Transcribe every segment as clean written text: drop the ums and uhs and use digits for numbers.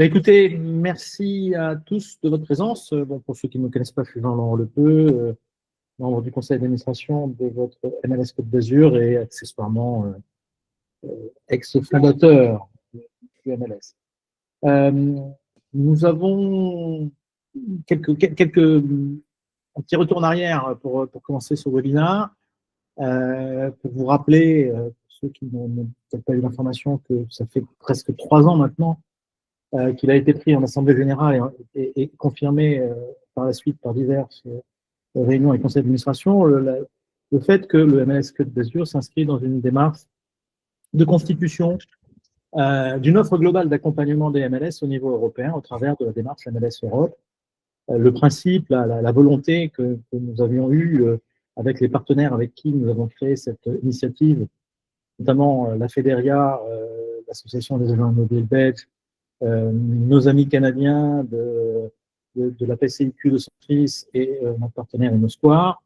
Écoutez, merci à tous de votre présence. Bon, pour ceux qui ne me connaissent pas, je suis Jean-Laurent Lepeu, membre du conseil d'administration de votre MLS Côte d'Azur et accessoirement ex-fondateur du MLS. Nous avons un petit retour en arrière pour commencer ce webinaire, pour vous rappeler, pour ceux qui n'ont peut-être pas eu l'information, que ça fait presque 3 ans maintenant qu'il a été pris en Assemblée générale et confirmé par la suite par diverses réunions et conseils d'administration, le fait que le MLS Côte d'Azur s'inscrit dans une démarche de constitution d'une offre globale d'accompagnement des MLS au niveau européen au travers de la démarche MLS Europe. Le principe, la volonté que nous avions eue avec les partenaires avec qui nous avons créé cette initiative, notamment la Fédéria, l'association des agents immobiliers belges, nos amis canadiens de la PCIQ de Centris et notre partenaire Inosquare,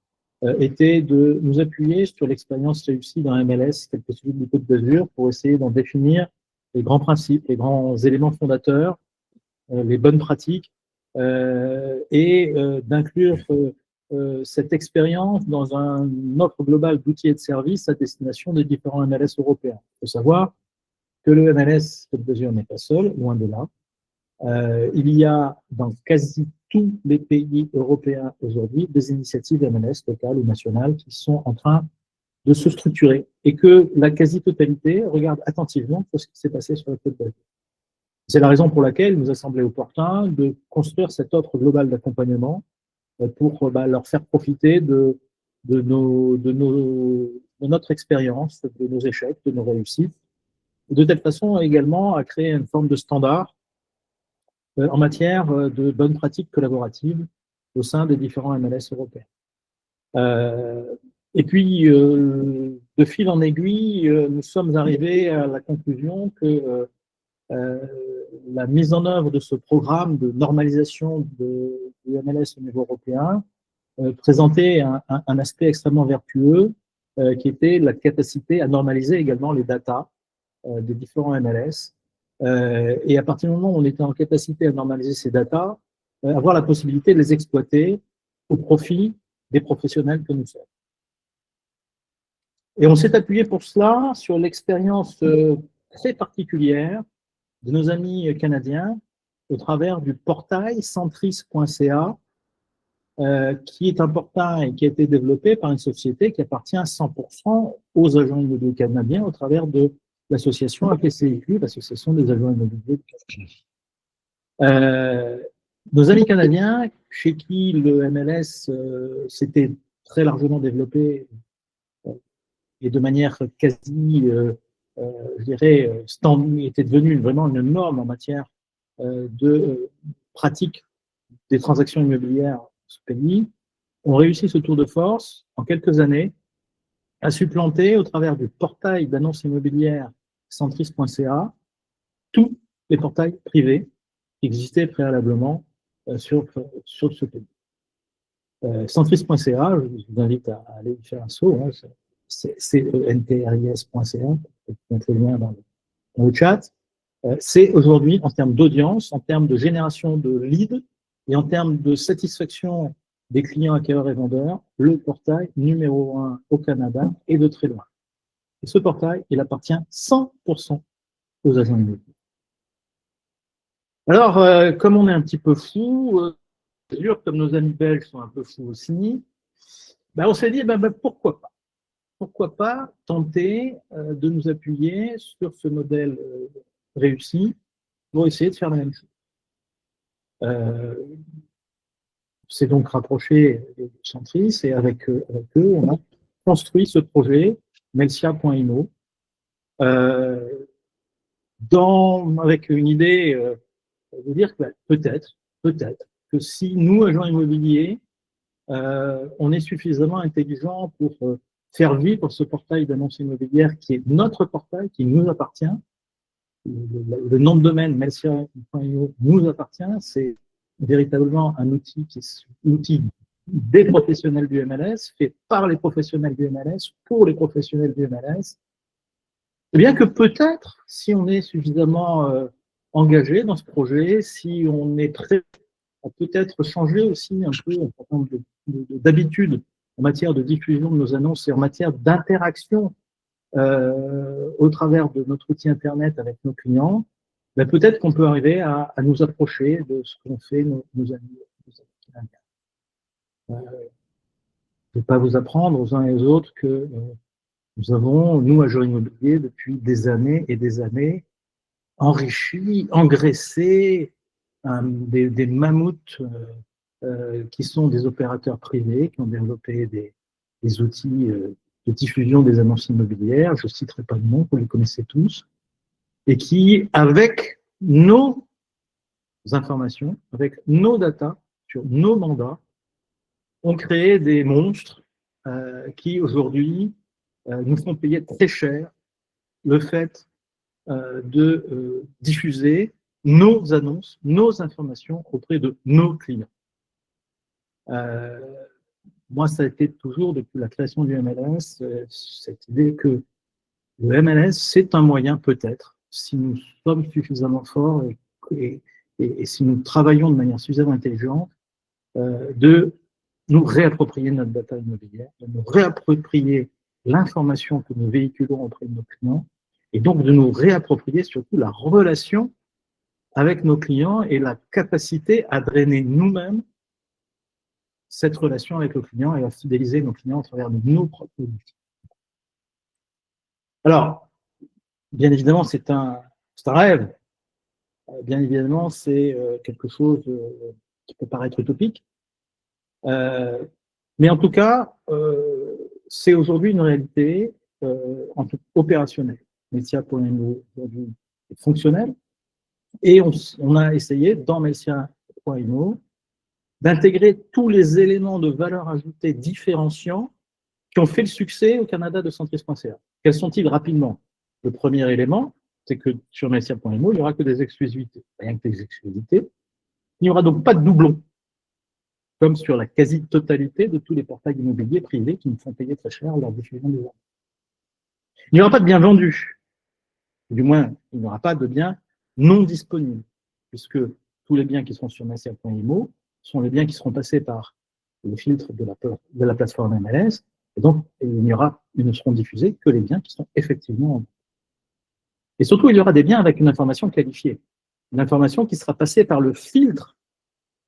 était de nous appuyer sur l'expérience réussie dans MLS, tel que celui du Côte d'Azur, pour essayer d'en définir les grands principes, les grands éléments fondateurs, les bonnes pratiques, et d'inclure cette expérience dans une offre globale d'outils et de services à destination des différents MLS européens. Il faut savoir que le MLS Côte d'Azur n'est pas seul, loin de là. Il y a dans quasi tous les pays européens aujourd'hui des initiatives MLS locales ou nationales qui sont en train de se structurer et que la quasi-totalité regarde attentivement ce qui s'est passé sur la Côte d'Azur. C'est la raison pour laquelle il nous a semblé opportun de construire cette offre globale d'accompagnement pour leur faire profiter de notre expérience, de nos échecs, de nos réussites, de telle façon également à créer une forme de standard en matière de bonnes pratiques collaboratives au sein des différents MLS européens. Et puis, de fil en aiguille, nous sommes arrivés à la conclusion que la mise en œuvre de ce programme de normalisation du MLS au niveau européen présentait un aspect extrêmement vertueux qui était la capacité à normaliser également les datas des différents MLS. Et à partir du moment où on était en capacité à normaliser ces datas, avoir la possibilité de les exploiter au profit des professionnels que nous sommes. Et on s'est appuyé pour cela sur l'expérience très particulière de nos amis canadiens au travers du portail centris.ca, qui est un portail qui a été développé par une société qui appartient à 100% aux agents immobiliers canadiens au travers de l'association APCIQ, l'association des agents immobiliers de Canada. Nos amis canadiens, chez qui le MLS s'était très largement développé et de manière quasi, je dirais, était devenu vraiment une norme en matière de pratique des transactions immobilières dans ce pays, ont réussi ce tour de force en quelques années à supplanter au travers du portail d'annonces immobilières centris.ca tous les portails privés qui existaient préalablement sur ce pays. Centris.ca, je vous invite à aller y faire un saut, hein, c'est centris.ca, vous mettez le lien dans le chat. C'est aujourd'hui, en termes d'audience, en termes de génération de leads et en termes de satisfaction des clients acquéreurs et vendeurs, le portail numéro 1 au Canada et de très loin. Et ce portail, il appartient 100% aux agents immobiliers. Alors, comme on est un petit peu fou, comme nos amis belges sont un peu fous aussi, ben on s'est dit, pourquoi pas? Pourquoi pas tenter de nous appuyer sur ce modèle réussi pour essayer de faire la même chose. C'est donc rapproché de Centris et avec eux, on a construit ce projet Melsia.ino avec une idée de dire que peut-être que si nous, agents immobiliers, on est suffisamment intelligent pour faire vivre ce portail d'annonces immobilières qui est notre portail, qui nous appartient. Le nom de domaine Melsia.io nous appartient, c'est véritablement un outil qui est l'outil des professionnels du MLS, fait par les professionnels du MLS, pour les professionnels du MLS. Eh bien que peut-être, si on est suffisamment engagé dans ce projet, si on est prêt à peut-être changer aussi un peu un certain nombre d'habitudes en matière de diffusion de nos annonces et en matière d'interaction au travers de notre outil Internet avec nos clients, ben peut-être qu'on peut arriver à nous approcher de ce qu'ont fait nos amis. Je ne vais pas vous apprendre aux uns et aux autres que nous avons, nous, Agent Immobilier, depuis des années et des années, enrichi, engraissé des mammouths qui sont des opérateurs privés, qui ont développé des outils de diffusion des annonces immobilières, je ne citerai pas de nom, vous les connaissez tous, et qui, avec nos informations, avec nos datas, sur nos mandats, ont créé des monstres qui, aujourd'hui, nous font payer très cher le fait de diffuser nos annonces, nos informations auprès de nos clients. Moi, ça a été toujours, depuis la création du MLS, cette idée que le MLS, c'est un moyen peut-être, si nous sommes suffisamment forts et si nous travaillons de manière suffisamment intelligente, de nous réapproprier notre data immobilière, de nous réapproprier l'information que nous véhiculons auprès de nos clients, et donc de nous réapproprier surtout la relation avec nos clients et la capacité à drainer nous-mêmes cette relation avec le client et à fidéliser nos clients à travers de nos propres outils. Alors, bien évidemment, c'est un rêve. Bien évidemment, c'est quelque chose qui peut paraître utopique. Mais en tout cas, c'est aujourd'hui une réalité en tout opérationnelle. Messia.imo aujourd'hui est fonctionnel. Et on a essayé, dans Messia.imo, d'intégrer tous les éléments de valeur ajoutée différenciants qui ont fait le succès au Canada de Centris.ca. Quels sont-ils rapidement? Le premier élément, c'est que sur Messia.imo, il n'y aura que des exclusivités. Rien que des exclusivités. Il n'y aura donc pas de doublons, comme sur la quasi-totalité de tous les portails immobiliers privés qui nous font payer très cher leur diffusion des ventes. Il n'y aura pas de biens vendus. Du moins, il n'y aura pas de biens non disponibles, puisque tous les biens qui seront sur Messia.imo sont les biens qui seront passés par le filtre de la plateforme MLS, et donc ils ne seront diffusés que les biens qui sont effectivement en vente. Et surtout, il y aura des biens avec une information qualifiée, une information qui sera passée par le filtre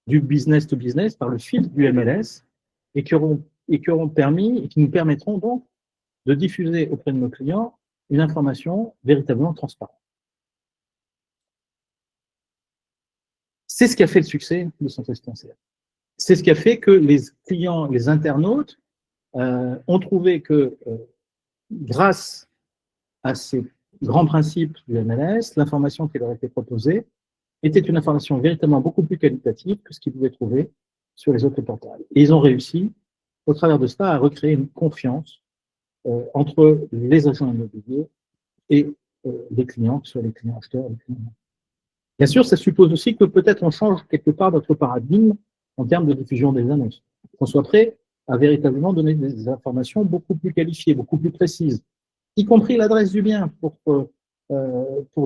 du business to business, par le filtre du MLS, et qui auront permis, et qui nous permettront donc de diffuser auprès de nos clients une information véritablement transparente. C'est ce qui a fait le succès de Centris.ca. C'est ce qui a fait que les clients, les internautes, ont trouvé que grâce à ces grands principes du MLS, l'information qui leur était proposée était une information véritablement beaucoup plus qualitative que ce qu'ils pouvaient trouver sur les autres portails. Et ils ont réussi, au travers de cela, à recréer une confiance entre les agents immobiliers et les clients, que ce soit les clients acheteurs, les clients. Bien sûr, ça suppose aussi que peut-être on change quelque part notre paradigme en termes de diffusion des annonces. Qu'on soit prêt à véritablement donner des informations beaucoup plus qualifiées, beaucoup plus précises, y compris l'adresse du bien pour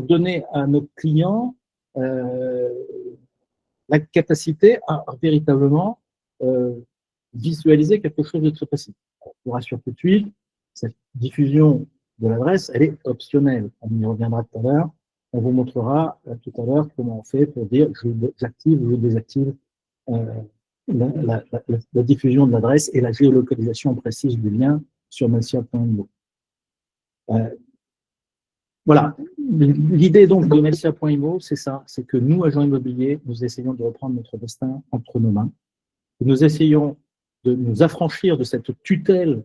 donner à nos clients la capacité à véritablement visualiser quelque chose de très précis. On vous rassure tout de suite, cette diffusion de l'adresse, elle est optionnelle. On y reviendra tout à l'heure. On vous montrera tout à l'heure comment on fait pour dire j'active ou je désactive la diffusion de l'adresse et la géolocalisation précise du lien sur Messia.imo. Voilà. L'idée donc de Messia.imo, c'est ça, c'est que nous, agents immobiliers, nous essayons de reprendre notre destin entre nos mains. Nous essayons de nous affranchir de cette tutelle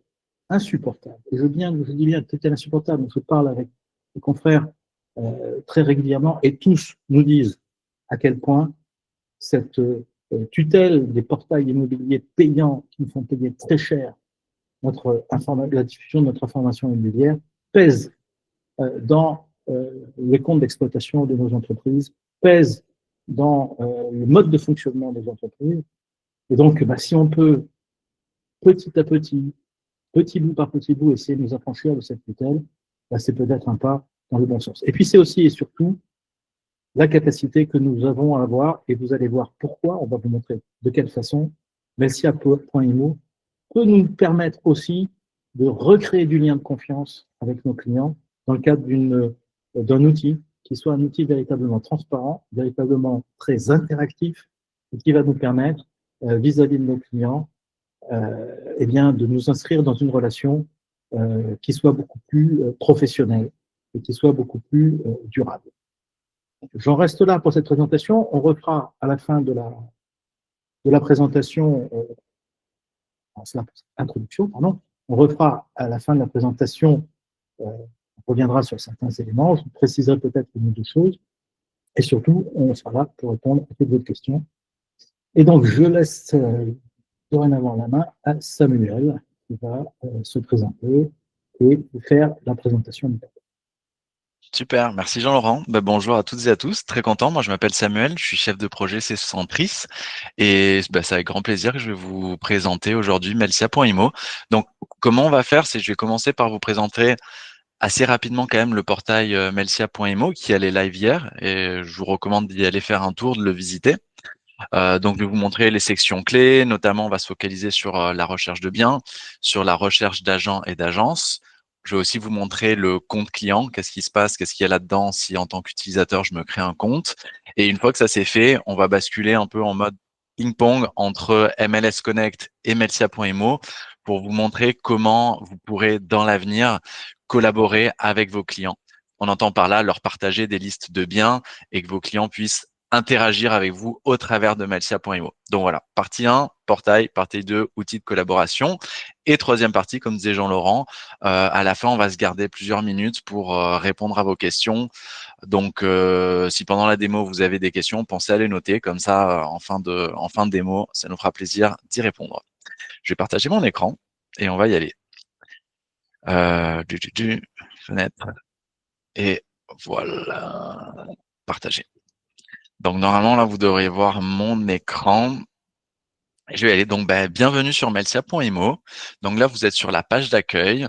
insupportable. Et je dis bien tutelle insupportable, je parle avec mes confrères très régulièrement et tous nous disent à quel point cette tutelle des portails immobiliers payants qui nous font payer très cher la diffusion de notre information immobilière pèse dans les comptes d'exploitation de nos entreprises, pèse dans le mode de fonctionnement des entreprises. Et donc, si on peut, petit à petit, petit bout par petit bout, essayer de nous affranchir de cette tutelle, c'est peut-être un pas dans le bon sens. Et puis, c'est aussi et surtout la capacité que nous avons à avoir, et vous allez voir pourquoi, on va vous montrer de quelle façon, Melsia.imo peut nous permettre aussi de recréer du lien de confiance avec nos clients dans le cadre d'un outil qui soit un outil véritablement transparent, véritablement très interactif, et qui va nous permettre, vis-à-vis de nos clients, eh bien, de nous inscrire dans une relation qui soit beaucoup plus professionnelle et qui soit beaucoup plus durable. J'en reste là pour cette présentation. On refera à la fin de la présentation, introduction, pardon, on refera à la fin de la présentation, on reviendra sur certains éléments, je préciserai peut-être une ou deux choses, et surtout, on sera là pour répondre à toutes vos questions. Et donc, je laisse dorénavant la main à Samuel, qui va se présenter et faire la présentation du tableau. Super, merci Jean-Laurent. Bonjour à toutes et à tous, très content. Moi je m'appelle Samuel, je suis chef de projet C-Centris et c'est avec grand plaisir que je vais vous présenter aujourd'hui Melsia.imo. Donc comment on va faire, c'est je vais commencer par vous présenter assez rapidement quand même le portail Melsia.imo qui allait live hier et je vous recommande d'y aller faire un tour, de le visiter. Donc, je vais vous montrer les sections clés. Notamment, on va se focaliser sur la recherche de biens, sur la recherche d'agents et d'agences. Je vais aussi vous montrer le compte client. Qu'est-ce qui se passe? Qu'est-ce qu'il y a là-dedans si, en tant qu'utilisateur, je me crée un compte? Et une fois que ça c'est fait, on va basculer un peu en mode ping-pong entre MLS Connect et Melsia.imo pour vous montrer comment vous pourrez, dans l'avenir, collaborer avec vos clients. On entend par là leur partager des listes de biens et que vos clients puissent interagir avec vous au travers de Melsia.imo. Donc voilà, partie 1, portail, partie 2, outils de collaboration. Et troisième partie, comme disait Jean-Laurent, à la fin, on va se garder plusieurs minutes pour répondre à vos questions. Donc, si pendant la démo, vous avez des questions, pensez à les noter. Comme ça, en fin de démo, ça nous fera plaisir d'y répondre. Je vais partager mon écran et on va y aller. Fenêtre. Et voilà, partager. Donc normalement, là, vous devriez voir mon écran. Je vais aller donc, bienvenue sur Melsia.imo. Donc là, vous êtes sur la page d'accueil.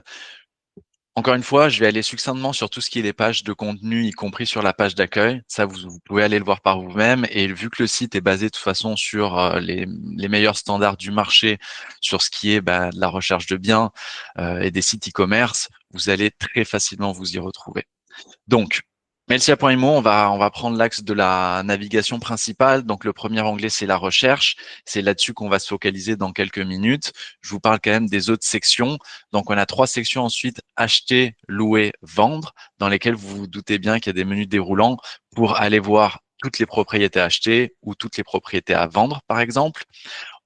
Encore une fois, je vais aller succinctement sur tout ce qui est les pages de contenu, y compris sur la page d'accueil. Ça, vous pouvez aller le voir par vous-même. Et vu que le site est basé de toute façon sur les meilleurs standards du marché, sur ce qui est de la recherche de biens et des sites e-commerce, vous allez très facilement vous y retrouver. Donc, Melsia.imo, on va prendre l'axe de la navigation principale. Donc, le premier onglet, c'est la recherche. C'est là-dessus qu'on va se focaliser dans quelques minutes. Je vous parle quand même des autres sections. Donc, on a 3 sections ensuite, acheter, louer, vendre, dans lesquelles vous vous doutez bien qu'il y a des menus déroulants pour aller voir toutes les propriétés à acheter ou toutes les propriétés à vendre, par exemple.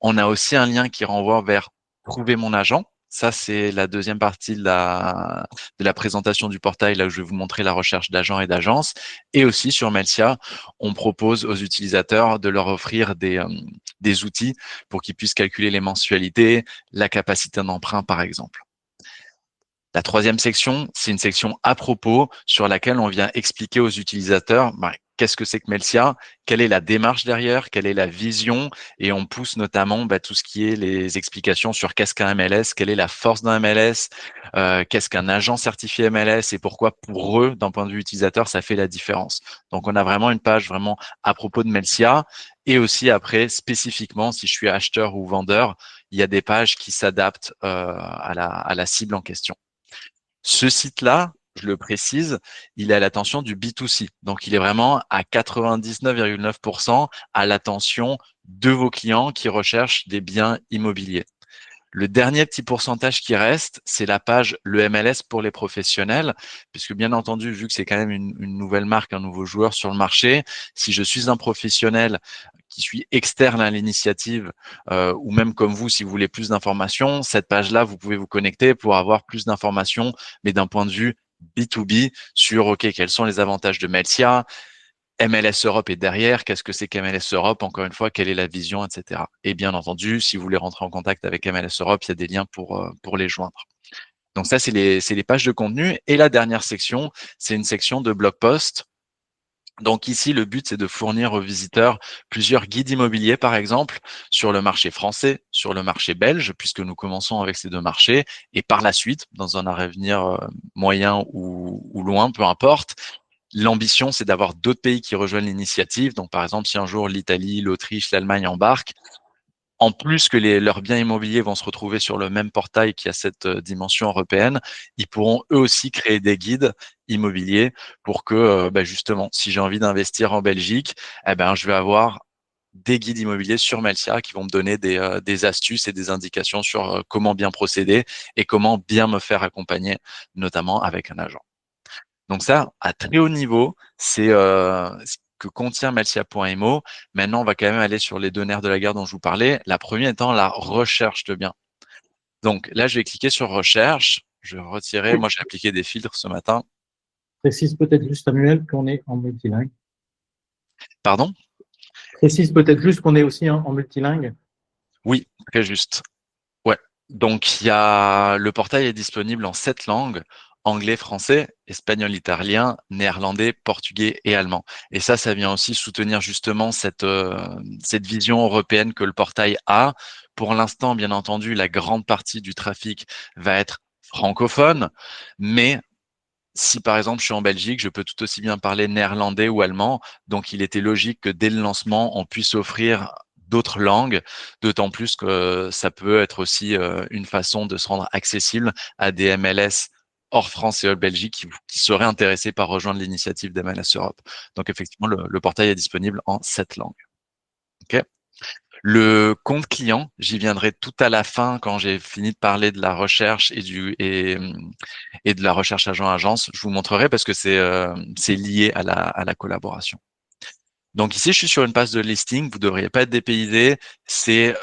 On a aussi un lien qui renvoie vers trouver mon agent. Ça, c'est la deuxième partie de la présentation du portail, là où je vais vous montrer la recherche d'agents et d'agences. Et aussi sur Melsia, on propose aux utilisateurs de leur offrir des outils pour qu'ils puissent calculer les mensualités, la capacité d'emprunt, par exemple. La troisième section, c'est une section à propos sur laquelle on vient expliquer aux utilisateurs qu'est-ce que c'est que Melsia, quelle est la démarche derrière, quelle est la vision, et on pousse notamment tout ce qui est les explications sur qu'est-ce qu'un MLS, quelle est la force d'un MLS, qu'est-ce qu'un agent certifié MLS et pourquoi pour eux, d'un point de vue utilisateur, ça fait la différence. Donc on a vraiment une page vraiment à propos de Melsia et aussi après spécifiquement si je suis acheteur ou vendeur, il y a des pages qui s'adaptent à la cible en question. Ce site-là, je le précise, il est à l'attention du B2C. Donc, il est vraiment à 99,9% à l'attention de vos clients qui recherchent des biens immobiliers. Le dernier petit pourcentage qui reste, c'est la page le MLS pour les professionnels, puisque bien entendu, vu que c'est quand même une nouvelle marque, un nouveau joueur sur le marché, si je suis un professionnel qui suis externe à l'initiative, ou même comme vous, si vous voulez plus d'informations, cette page-là, vous pouvez vous connecter pour avoir plus d'informations, mais d'un point de vue B2B sur, OK, quels sont les avantages de Melsia, MLS Europe est derrière. Qu'est-ce que c'est qu'MLS Europe? Encore une fois, quelle est la vision, etc. Et bien entendu, si vous voulez rentrer en contact avec MLS Europe, il y a des liens pour les joindre. Donc ça, c'est les pages de contenu. Et la dernière section, c'est une section de blog post. Donc ici, le but, c'est de fournir aux visiteurs plusieurs guides immobiliers, par exemple, sur le marché français, sur le marché belge, puisque nous commençons avec ces deux marchés. Et par la suite, dans un avenir moyen ou loin, peu importe, l'ambition, c'est d'avoir d'autres pays qui rejoignent l'initiative. Donc, par exemple, si un jour l'Italie, l'Autriche, l'Allemagne embarquent, en plus que leurs biens immobiliers vont se retrouver sur le même portail qui a cette dimension européenne, ils pourront eux aussi créer des guides immobiliers pour que, justement, si j'ai envie d'investir en Belgique, eh ben, je vais avoir des guides immobiliers sur Melsia qui vont me donner des astuces et des indications sur comment bien procéder et comment bien me faire accompagner, notamment avec un agent. Donc ça, à très haut niveau, c'est ce que contient Melsia.mo. Maintenant, on va quand même aller sur les deux nerfs de la guerre dont je vous parlais. La première étant la recherche de biens. Donc là, je vais cliquer sur recherche. Je vais retirer. Moi, j'ai appliqué des filtres ce matin. Précise peut-être juste, Samuel, qu'on est en multilingue. Pardon? Précise peut-être juste qu'on est aussi en multilingue. Oui, très juste. Ouais. Donc, le portail est disponible en 7 langues: anglais, français, espagnol, italien, néerlandais, portugais et allemand. Et ça vient aussi soutenir justement cette vision européenne que le portail a. Pour l'instant, bien entendu, la grande partie du trafic va être francophone, mais si par exemple je suis en Belgique, je peux tout aussi bien parler néerlandais ou allemand. Donc il était logique que dès le lancement, on puisse offrir d'autres langues, d'autant plus que ça peut être aussi une façon de se rendre accessible à des MLS hors France et hors Belgique qui seraient intéressés par rejoindre l'initiative d'MLS Europe. Donc effectivement, le portail est disponible en 7 langues. Okay. Le compte client, j'y viendrai tout à la fin quand j'ai fini de parler de la recherche et de la recherche agent-agence. Je vous montrerai parce que c'est lié à la collaboration. Donc ici, je suis sur une page de listing. Vous ne devriez pas être dépaysé. C'est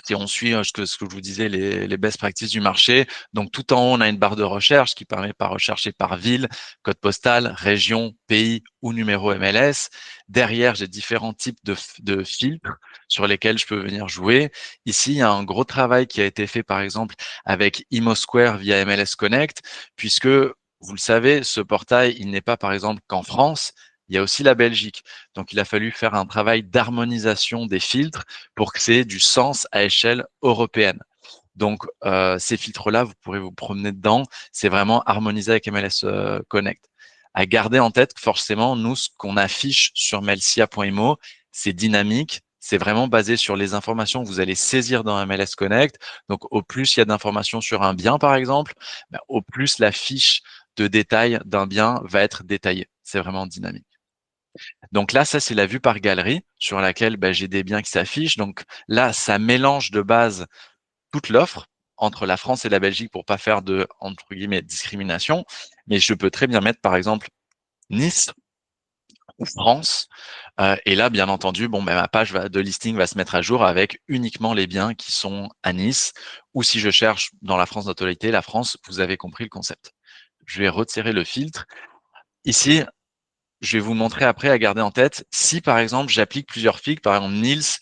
si on suit ce que je vous disais, les best practices du marché. Donc tout en haut, on a une barre de recherche qui permet de rechercher par ville, code postal, région, pays ou numéro MLS. Derrière, j'ai différents types de filtres sur lesquels je peux venir jouer. Ici, il y a un gros travail qui a été fait, par exemple, avec ImmoSquare via MLS Connect, puisque vous le savez, ce portail, il n'est pas, par exemple, qu'en France. Il y a aussi la Belgique. Donc, il a fallu faire un travail d'harmonisation des filtres pour que c'est du sens à échelle européenne. Donc, ces filtres-là, vous pourrez vous promener dedans. C'est vraiment harmonisé avec MLS Connect. À garder en tête que forcément, nous, ce qu'on affiche sur melsia.imo, c'est dynamique. C'est vraiment basé sur les informations que vous allez saisir dans MLS Connect. Donc, au plus il y a d'informations sur un bien, par exemple, au plus la fiche de détail d'un bien va être détaillée. C'est vraiment dynamique. Donc là, ça, c'est la vue par galerie sur laquelle j'ai des biens qui s'affichent. Donc là, ça mélange de base toute l'offre entre la France et la Belgique pour pas faire de, entre guillemets, discrimination. Mais je peux très bien mettre, par exemple, Nice ou France. Et là, bien entendu, ma page de listing va se mettre à jour avec uniquement les biens qui sont à Nice. Ou si je cherche dans la France d'autorité, la France, vous avez compris le concept. Je vais retirer le filtre. Ici, je vais vous montrer après à garder en tête. Si par exemple j'applique plusieurs filtres, par exemple Nice,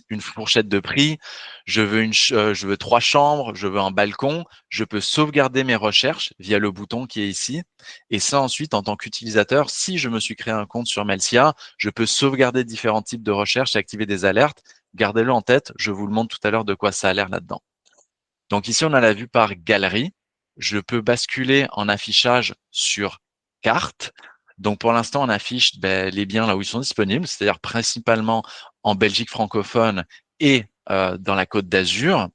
une fourchette de prix, je veux 3 chambres, je veux un balcon, je peux sauvegarder mes recherches via le bouton qui est ici. Et ça ensuite, en tant qu'utilisateur, si je me suis créé un compte sur Melsia, je peux sauvegarder différents types de recherches et activer des alertes. Gardez-le en tête, je vous le montre tout à l'heure de quoi ça a l'air là-dedans. Donc ici, on a la vue par galerie. Je peux basculer en affichage sur carte. Donc pour l'instant, on affiche les biens là où ils sont disponibles, c'est-à-dire principalement en Belgique francophone et dans la Côte d'Azur.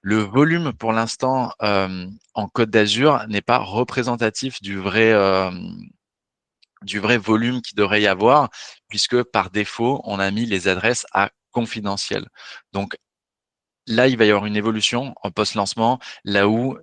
Le volume pour l'instant en Côte d'Azur n'est pas représentatif du vrai volume qu'il devrait y avoir, puisque par défaut, on a mis les adresses à confidentiel. Donc là, il va y avoir une évolution en post-lancement, là où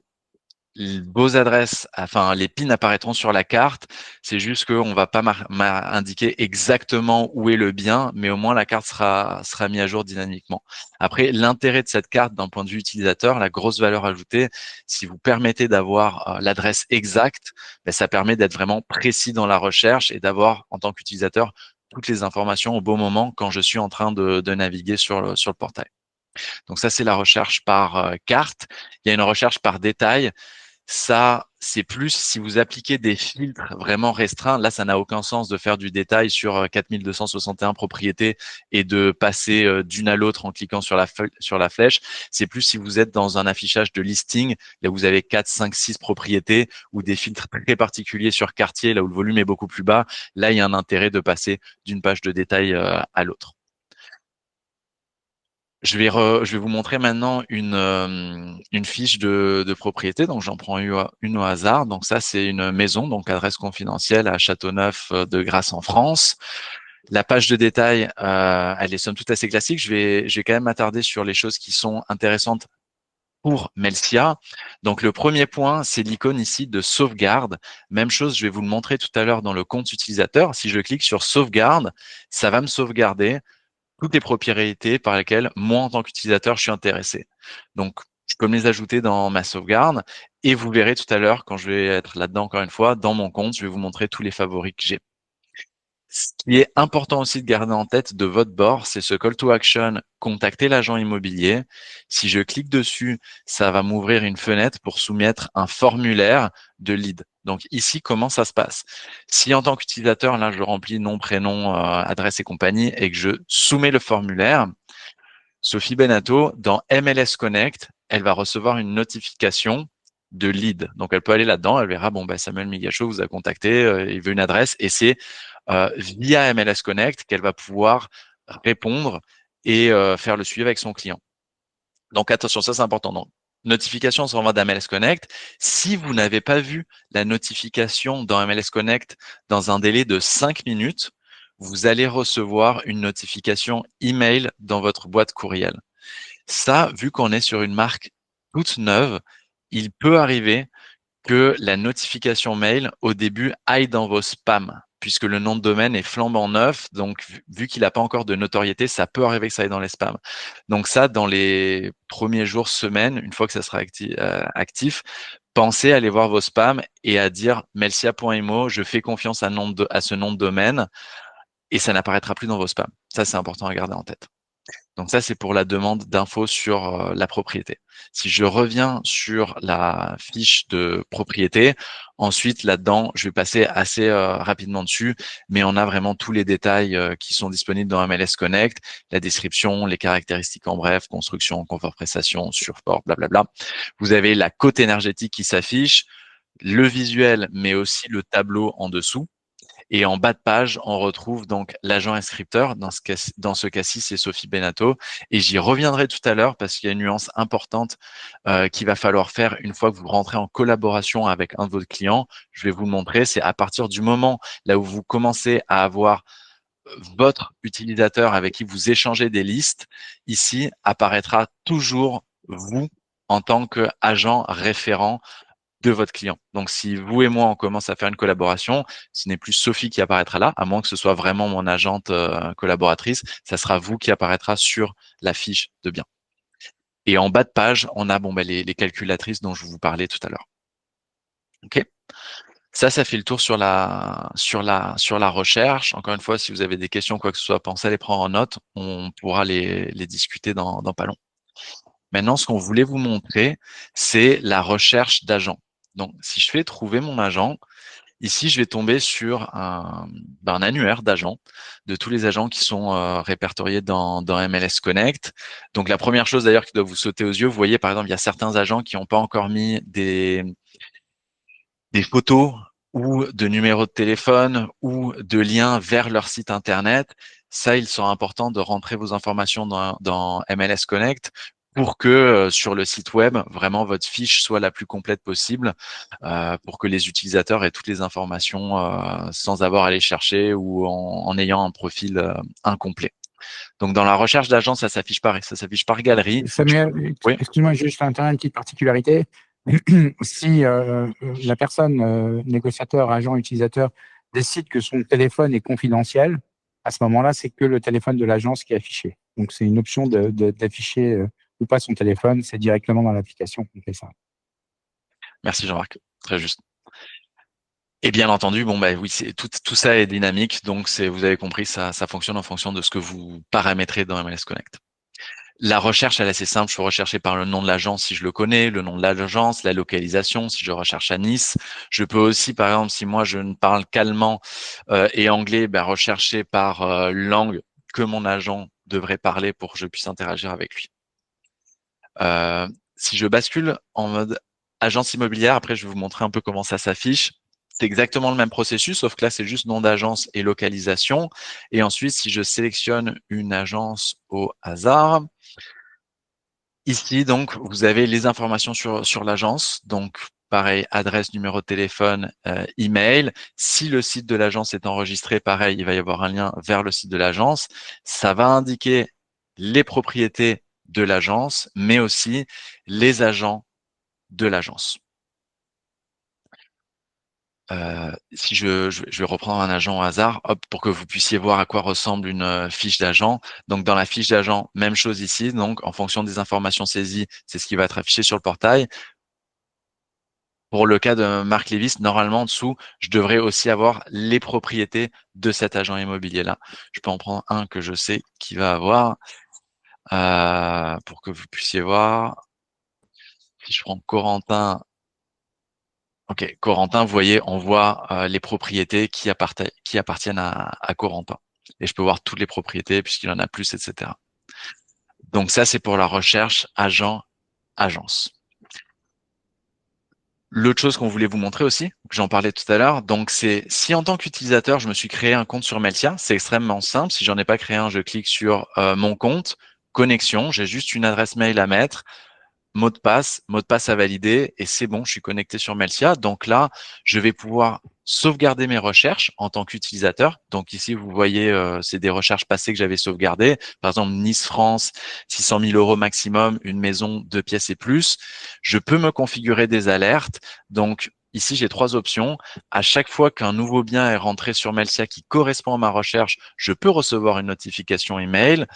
vos adresses, enfin les pins apparaîtront sur la carte. C'est juste qu'on va pas indiquer exactement où est le bien, mais au moins la carte sera mise à jour dynamiquement. Après, l'intérêt de cette carte d'un point de vue utilisateur, la grosse valeur ajoutée, si vous permettez d'avoir l'adresse exacte, ça permet d'être vraiment précis dans la recherche et d'avoir en tant qu'utilisateur toutes les informations au bon moment quand je suis en train de naviguer sur le portail. Donc ça, c'est la recherche par carte. Il y a une recherche par détail. Ça, c'est plus si vous appliquez des filtres vraiment restreints. Là, ça n'a aucun sens de faire du détail sur 4261 propriétés et de passer d'une à l'autre en cliquant sur la flèche. C'est plus si vous êtes dans un affichage de listing, là où vous avez 4, 5, 6 propriétés ou des filtres très particuliers sur quartier, là où le volume est beaucoup plus bas. Là, il y a un intérêt de passer d'une page de détail à l'autre. Je vais vous montrer maintenant une fiche de propriété. Donc, j'en prends une au hasard. Donc, ça, c'est une maison, donc adresse confidentielle à Châteauneuf de Grasse en France. La page de détail, elle est somme toute assez classique. Je vais quand même m'attarder sur les choses qui sont intéressantes pour Melsia. Donc, le premier point, c'est l'icône ici de sauvegarde. Même chose, je vais vous le montrer tout à l'heure dans le compte utilisateur. Si je clique sur sauvegarde, ça va me sauvegarder toutes les propriétés par lesquelles moi, en tant qu'utilisateur, je suis intéressé. Donc, je peux me les ajouter dans ma sauvegarde et vous verrez tout à l'heure, quand je vais être là-dedans encore une fois, dans mon compte, je vais vous montrer tous les favoris que j'ai. Ce qui est important aussi de garder en tête de votre bord, c'est ce call to action, contacter l'agent immobilier. Si je clique dessus, ça va m'ouvrir une fenêtre pour soumettre un formulaire de lead. Donc ici, comment ça se passe? Si en tant qu'utilisateur, là, je remplis nom, prénom, adresse et compagnie et que je soumets le formulaire, Sophie Benato, dans MLS Connect, elle va recevoir une notification de lead. Donc, elle peut aller là-dedans, elle verra, bon, bah, Samuel Migacho vous a contacté, il veut une adresse, et c'est via MLS Connect qu'elle va pouvoir répondre et faire le suivi avec son client. Donc, attention, ça, c'est important. Donc, notification sur va d'MLS Connect. Si vous n'avez pas vu la notification dans MLS Connect dans un délai de 5 minutes, vous allez recevoir une notification email dans votre boîte courriel. Ça, vu qu'on est sur une marque toute neuve, il peut arriver que la notification mail au début aille dans vos spams, puisque le nom de domaine est flambant neuf. Donc, vu qu'il n'a pas encore de notoriété, ça peut arriver que ça aille dans les spams. Donc ça, dans les premiers jours, semaines, une fois que ça sera actif, pensez à aller voir vos spams et à dire melsia.imo, je fais confiance à ce nom de domaine et ça n'apparaîtra plus dans vos spams. Ça, c'est important à garder en tête. Donc ça, c'est pour la demande d'infos sur la propriété. Si je reviens sur la fiche de propriété, ensuite là-dedans, je vais passer assez rapidement dessus, mais on a vraiment tous les détails qui sont disponibles dans MLS Connect, la description, les caractéristiques en bref, construction, confort, prestation, surport, blablabla. Vous avez la cote énergétique qui s'affiche, le visuel, mais aussi le tableau en dessous. Et en bas de page, on retrouve donc l'agent inscripteur. Dans ce cas-ci, c'est Sophie Benato. Et j'y reviendrai tout à l'heure parce qu'il y a une nuance importante qu'il va falloir faire une fois que vous rentrez en collaboration avec un de vos clients. Je vais vous le montrer. C'est à partir du moment là où vous commencez à avoir votre utilisateur avec qui vous échangez des listes, ici apparaîtra toujours vous en tant qu'agent référent de votre client. Donc, si vous et moi, on commence à faire une collaboration, ce n'est plus Sophie qui apparaîtra là, à moins que ce soit vraiment mon agente collaboratrice, ça sera vous qui apparaîtra sur la fiche de bien. Et en bas de page, on a les calculatrices dont je vous parlais tout à l'heure. OK. Ça fait le tour sur la recherche. Encore une fois, si vous avez des questions, quoi que ce soit, pensez à les prendre en note. On pourra les discuter dans pas long. Maintenant, ce qu'on voulait vous montrer, c'est la recherche d'agents. Donc, si je fais trouver mon agent, ici, je vais tomber sur un annuaire d'agents, de tous les agents qui sont répertoriés dans MLS Connect. Donc, la première chose d'ailleurs qui doit vous sauter aux yeux, vous voyez, par exemple, il y a certains agents qui n'ont pas encore mis des photos ou de numéros de téléphone ou de liens vers leur site Internet. Ça, il sera important de rentrer vos informations dans MLS Connect pour que sur le site web, vraiment votre fiche soit la plus complète possible, pour que les utilisateurs aient toutes les informations sans avoir à les chercher ou en ayant un profil incomplet. Donc dans la recherche d'agents, ça s'affiche par galerie. Samuel, Oui. excuse-moi, juste une petite particularité. Si la personne, négociateur, agent, utilisateur, décide que son téléphone est confidentiel, à ce moment-là, c'est que le téléphone de l'agence qui est affiché. Donc, c'est une option d'afficher ou pas son téléphone. C'est directement dans l'application qu'on fait ça. Merci Jean-Marc, très juste. Et bien entendu, oui, tout ça est dynamique, donc vous avez compris, ça fonctionne en fonction de ce que vous paramétrez dans MLS Connect. La recherche, elle est assez simple. Je peux rechercher par le nom de l'agence si je le connais, le nom de l'agence, la localisation si je recherche à Nice. Je peux aussi, par exemple, si moi je ne parle qu'allemand et anglais, ben, rechercher par langue que mon agent devrait parler pour que je puisse interagir avec lui. Si je bascule en mode agence immobilière, après je vais vous montrer un peu comment ça s'affiche. C'est exactement le même processus, sauf que là, c'est juste nom d'agence et localisation. Et ensuite, si je sélectionne une agence au hasard, ici, donc, vous avez les informations sur l'agence. Donc, pareil, adresse, numéro de téléphone, email. Si le site de l'agence est enregistré, pareil, il va y avoir un lien vers le site de l'agence. Ça va indiquer les propriétés de l'agence, mais aussi les agents de l'agence. Si je vais reprendre un agent au hasard, hop, pour que vous puissiez voir à quoi ressemble une fiche d'agent. Donc, dans la fiche d'agent, même chose ici. Donc, en fonction des informations saisies, c'est ce qui va être affiché sur le portail. Pour le cas de Marc Lévis, normalement, en dessous, je devrais aussi avoir les propriétés de cet agent immobilier-là. Je peux en prendre un que je sais qui va avoir pour que vous puissiez voir. Si je prends Corentin, ok, Corentin, vous voyez, on voit les propriétés qui appartiennent à Corentin. Et je peux voir toutes les propriétés puisqu'il en a plus, etc. Donc ça, c'est pour la recherche agent-agence. L'autre chose qu'on voulait vous montrer aussi, j'en parlais tout à l'heure, donc c'est si en tant qu'utilisateur, je me suis créé un compte sur Meltia, c'est extrêmement simple. Si j'en ai pas créé un, je clique sur mon compte, connexion, j'ai juste une adresse mail à mettre, mot de passe à valider et c'est bon, je suis connecté sur Meltia. Donc là, je vais pouvoir sauvegarder mes recherches en tant qu'utilisateur. Donc ici, vous voyez, c'est des recherches passées que j'avais sauvegardées. Par exemple, Nice-France, 600 000 euros maximum, une maison, 2 pièces et plus. Je peux me configurer des alertes. Donc ici, j'ai 3 options. À chaque fois qu'un nouveau bien est rentré sur Meltia qui correspond à ma recherche, je peux recevoir une notification email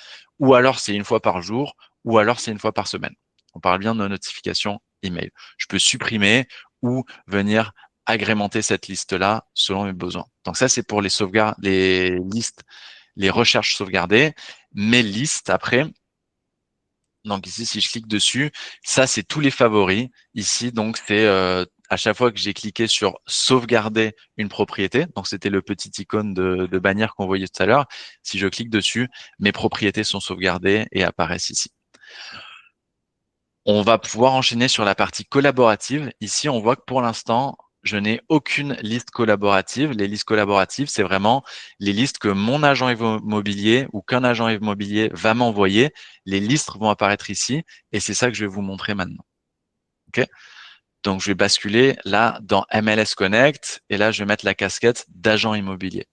ou alors c'est une fois par jour ou alors c'est une fois par semaine. On parle bien de notification email. Je peux supprimer ou venir agrémenter cette liste-là selon mes besoins. Donc ça, c'est pour les sauvegardes, les listes, les recherches sauvegardées. Mes listes après. Donc ici, si je clique dessus, ça, c'est tous les favoris. Ici, donc, c'est à chaque fois que j'ai cliqué sur sauvegarder une propriété, donc c'était le petit icône de bannière qu'on voyait tout à l'heure. Si je clique dessus, mes propriétés sont sauvegardées et apparaissent ici. On va pouvoir enchaîner sur la partie collaborative. Ici, on voit que pour l'instant, je n'ai aucune liste collaborative. Les listes collaboratives, c'est vraiment les listes que mon agent immobilier ou qu'un agent immobilier va m'envoyer. Les listes vont apparaître ici et c'est ça que je vais vous montrer maintenant. Okay. Donc, je vais basculer là dans MLS Connect et là, je vais mettre la casquette d'agent immobilier.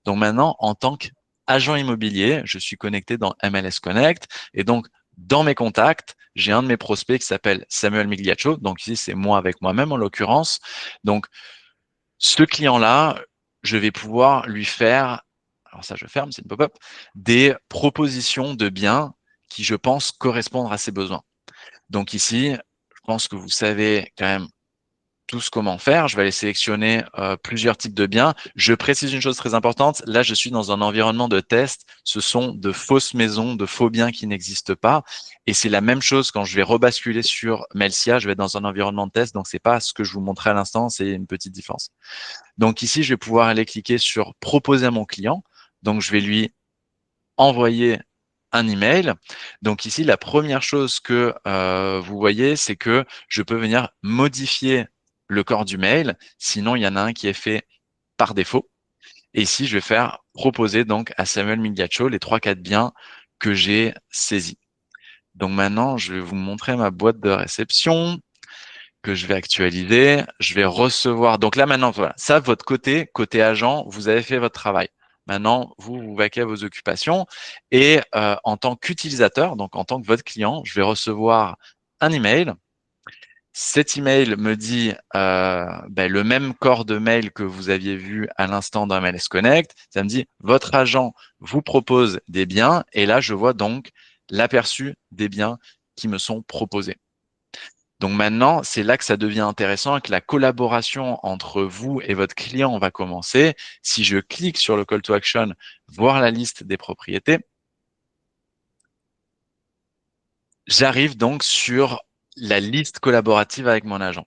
Donc maintenant, en tant qu'agent immobilier, je suis connecté dans MLS Connect et donc dans mes contacts, j'ai un de mes prospects qui s'appelle Samuel Migliaccio. Donc ici, c'est moi avec moi-même en l'occurrence. Donc ce client-là, je vais pouvoir lui faire, alors ça je ferme, c'est une pop-up, des propositions de biens qui, je pense, correspondent à ses besoins. Donc ici, je pense que vous savez quand même tous comment faire. Je vais aller sélectionner plusieurs types de biens. Je précise une chose très importante. Là, je suis dans un environnement de test. Ce sont de fausses maisons, de faux biens qui n'existent pas. Et c'est la même chose quand je vais rebasculer sur Melsia. Je vais être dans un environnement de test. Donc, c'est pas ce que je vous montrais à l'instant. C'est une petite différence. Donc ici, je vais pouvoir aller cliquer sur proposer à mon client. Donc, je vais lui envoyer un email. Donc ici, la première chose que vous voyez, c'est que je peux venir modifier le corps du mail. Sinon, il y en a un qui est fait par défaut. Et ici, je vais faire proposer donc à Samuel Migliaccio les 3-4 biens que j'ai saisis. Donc maintenant, je vais vous montrer ma boîte de réception que je vais actualiser. Je vais recevoir. Donc là, maintenant, voilà. Ça, votre côté agent, vous avez fait votre travail. Maintenant, vous vaquez à vos occupations. Et en tant qu'utilisateur, donc en tant que votre client, je vais recevoir un email. Cet email me dit le même corps de mail que vous aviez vu à l'instant dans MLS Connect. Ça me dit votre agent vous propose des biens. Et là, je vois donc l'aperçu des biens qui me sont proposés. Donc maintenant, c'est là que ça devient intéressant et que la collaboration entre vous et votre client va commencer. Si je clique sur le call to action, voir la liste des propriétés, J'arrive donc sur la liste collaborative avec mon agent.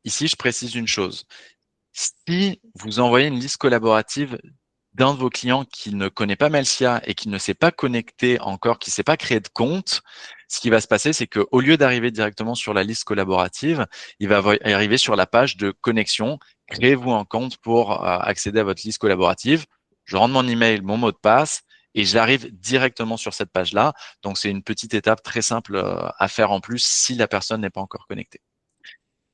Ici, je précise une chose. Si vous envoyez une liste collaborative d'un de vos clients qui ne connaît pas Melsia et qui ne s'est pas connecté encore, qui ne s'est pas créé de compte, ce qui va se passer, c'est qu'au lieu d'arriver directement sur la liste collaborative, il va arriver sur la page de connexion. Créez-vous un compte pour accéder à votre liste collaborative. Je rentre mon email, mon mot de passe et j'arrive directement sur cette page-là. Donc, c'est une petite étape très simple à faire en plus si la personne n'est pas encore connectée.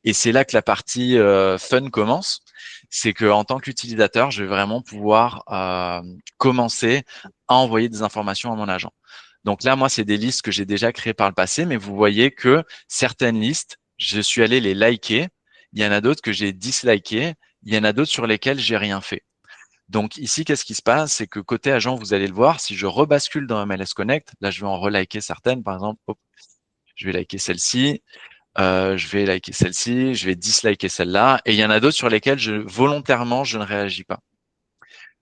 Et c'est là que la partie fun commence. C'est que en tant qu'utilisateur, je vais vraiment pouvoir commencer à envoyer des informations à mon agent. Donc là, moi, c'est des listes que j'ai déjà créées par le passé, mais vous voyez que certaines listes, je suis allé les liker. Il y en a d'autres que j'ai dislikées. Il y en a d'autres sur lesquelles j'ai rien fait. Donc ici, qu'est-ce qui se passe? C'est que côté agent, vous allez le voir, si je rebascule dans MLS Connect, là, je vais en reliker certaines, par exemple, hop, je vais liker celle-ci. Je vais liker celle-ci, je vais disliker celle-là, et il y en a d'autres sur lesquelles volontairement je ne réagis pas.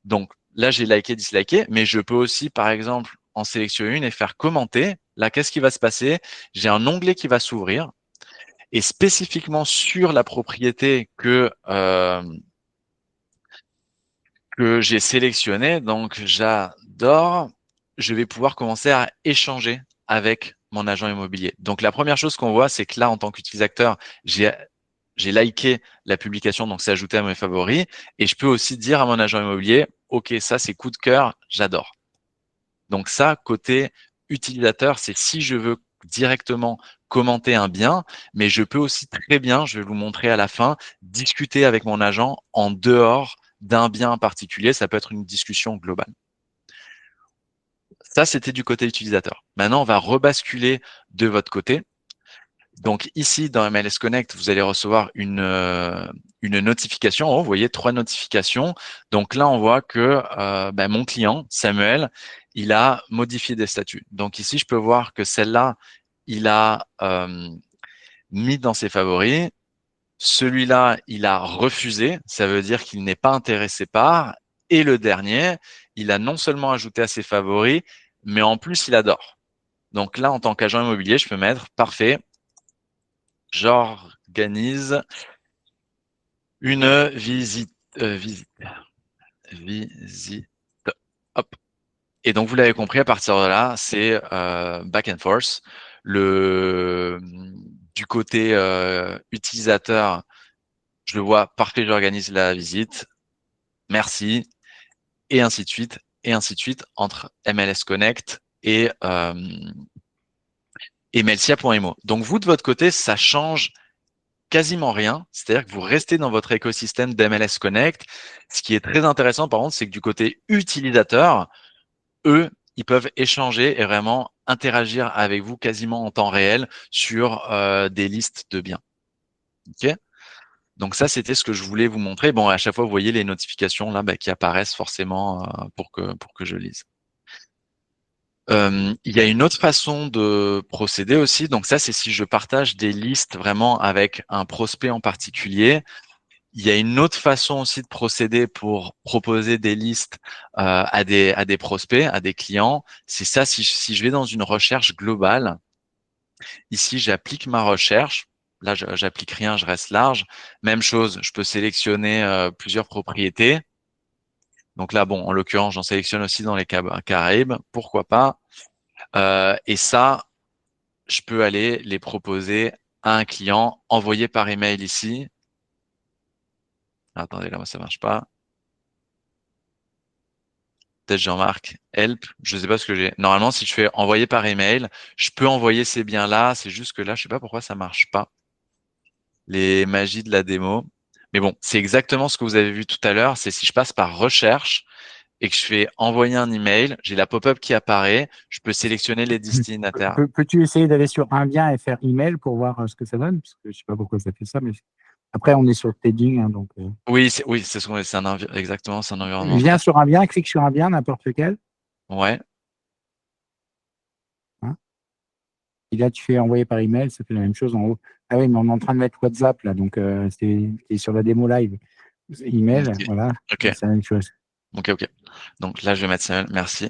Donc là j'ai liké, disliké, mais je peux aussi par exemple en sélectionner une et faire commenter. Là qu'est-ce qui va se passer? J'ai un onglet qui va s'ouvrir et spécifiquement sur la propriété que j'ai sélectionnée, donc j'adore, je vais pouvoir commencer à échanger avec mon agent immobilier. Donc la première chose qu'on voit, c'est que là, en tant qu'utilisateur, j'ai liké la publication, donc c'est ajouté à mes favoris, et je peux aussi dire à mon agent immobilier, OK, ça c'est coup de cœur, j'adore. Donc ça, côté utilisateur, c'est si je veux directement commenter un bien, mais je peux aussi très bien, je vais vous montrer à la fin, discuter avec mon agent en dehors d'un bien en particulier. Ça peut être une discussion globale. Ça, c'était du côté utilisateur. Maintenant, on va rebasculer de votre côté. Donc ici, dans MLS Connect, vous allez recevoir une notification. Oh, vous voyez 3 notifications. Donc là, on voit que mon client, Samuel, il a modifié des statuts. Donc ici, je peux voir que celle-là, il a mis dans ses favoris. Celui-là, il a refusé. Ça veut dire qu'il n'est pas intéressé par. Et le dernier, il a non seulement ajouté à ses favoris, mais en plus, il adore. Donc là, en tant qu'agent immobilier, je peux mettre parfait. J'organise une visite. Hop. Et donc, vous l'avez compris, à partir de là, c'est back and forth. Du côté utilisateur, je le vois, parfait, j'organise la visite. Merci. Et ainsi de suite. Et ainsi de suite entre MLS Connect et Melsia.imo. Donc, vous, de votre côté, ça change quasiment rien. C'est-à-dire que vous restez dans votre écosystème d'MLS Connect. Ce qui est très intéressant, par contre, c'est que du côté utilisateur, eux, ils peuvent échanger et vraiment interagir avec vous quasiment en temps réel sur des listes de biens. Ok. Donc ça, c'était ce que je voulais vous montrer. Bon, à chaque fois, vous voyez les notifications là qui apparaissent forcément pour que je lise. Il y a une autre façon de procéder aussi. Donc ça, c'est si je partage des listes vraiment avec un prospect en particulier. Il y a une autre façon aussi de procéder pour proposer des listes à des prospects, à des clients. C'est ça, si je vais dans une recherche globale, ici, j'applique ma recherche. Là, j'applique rien, je reste large. Même chose, je peux sélectionner plusieurs propriétés. Donc là, bon, en l'occurrence, j'en sélectionne aussi dans les Caraïbes. Pourquoi pas? Et ça, je peux aller les proposer à un client, envoyer par email ici. Attendez, là, moi, ça marche pas. Peut-être Jean-Marc, help, je sais pas ce que j'ai. Normalement, si je fais envoyer par email, je peux envoyer ces biens-là. C'est juste que là, je sais pas pourquoi ça marche pas. Les magies de la démo. Mais bon, c'est exactement ce que vous avez vu tout à l'heure. C'est si je passe par recherche et que je fais envoyer un email, j'ai la pop-up qui apparaît. Je peux sélectionner les destinataires. Peux-tu essayer d'aller sur un bien et faire email pour voir ce que ça donne? Parce que je sais pas pourquoi ça fait ça, mais après, on est sur Tedding, hein, donc. Oui, c'est exactement, c'est un environnement. Viens sur un bien, clique sur un bien, n'importe lequel. Ouais. Hein, et là, tu fais envoyer par email, ça fait la même chose en haut. Ah oui, mais on est en train de mettre WhatsApp là, donc c'est sur la démo live. Email, Okay. voilà, Ok. c'est la même chose. Ok. Donc là, je vais mettre Samuel. Merci.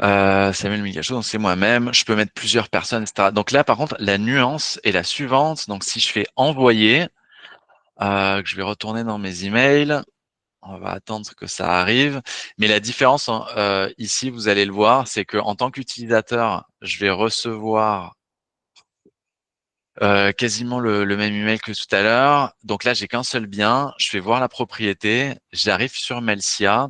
Samuel Migacho, donc c'est moi-même. Je peux mettre plusieurs personnes, etc. Donc là, par contre, la nuance est la suivante. Donc si je fais envoyer, que je vais retourner dans mes emails, on va attendre que ça arrive. Mais la différence ici, vous allez le voir, c'est que en tant qu'utilisateur, je vais recevoir quasiment le même email que tout à l'heure. Donc là, j'ai qu'un seul bien. Je vais voir la propriété. J'arrive sur Melsia.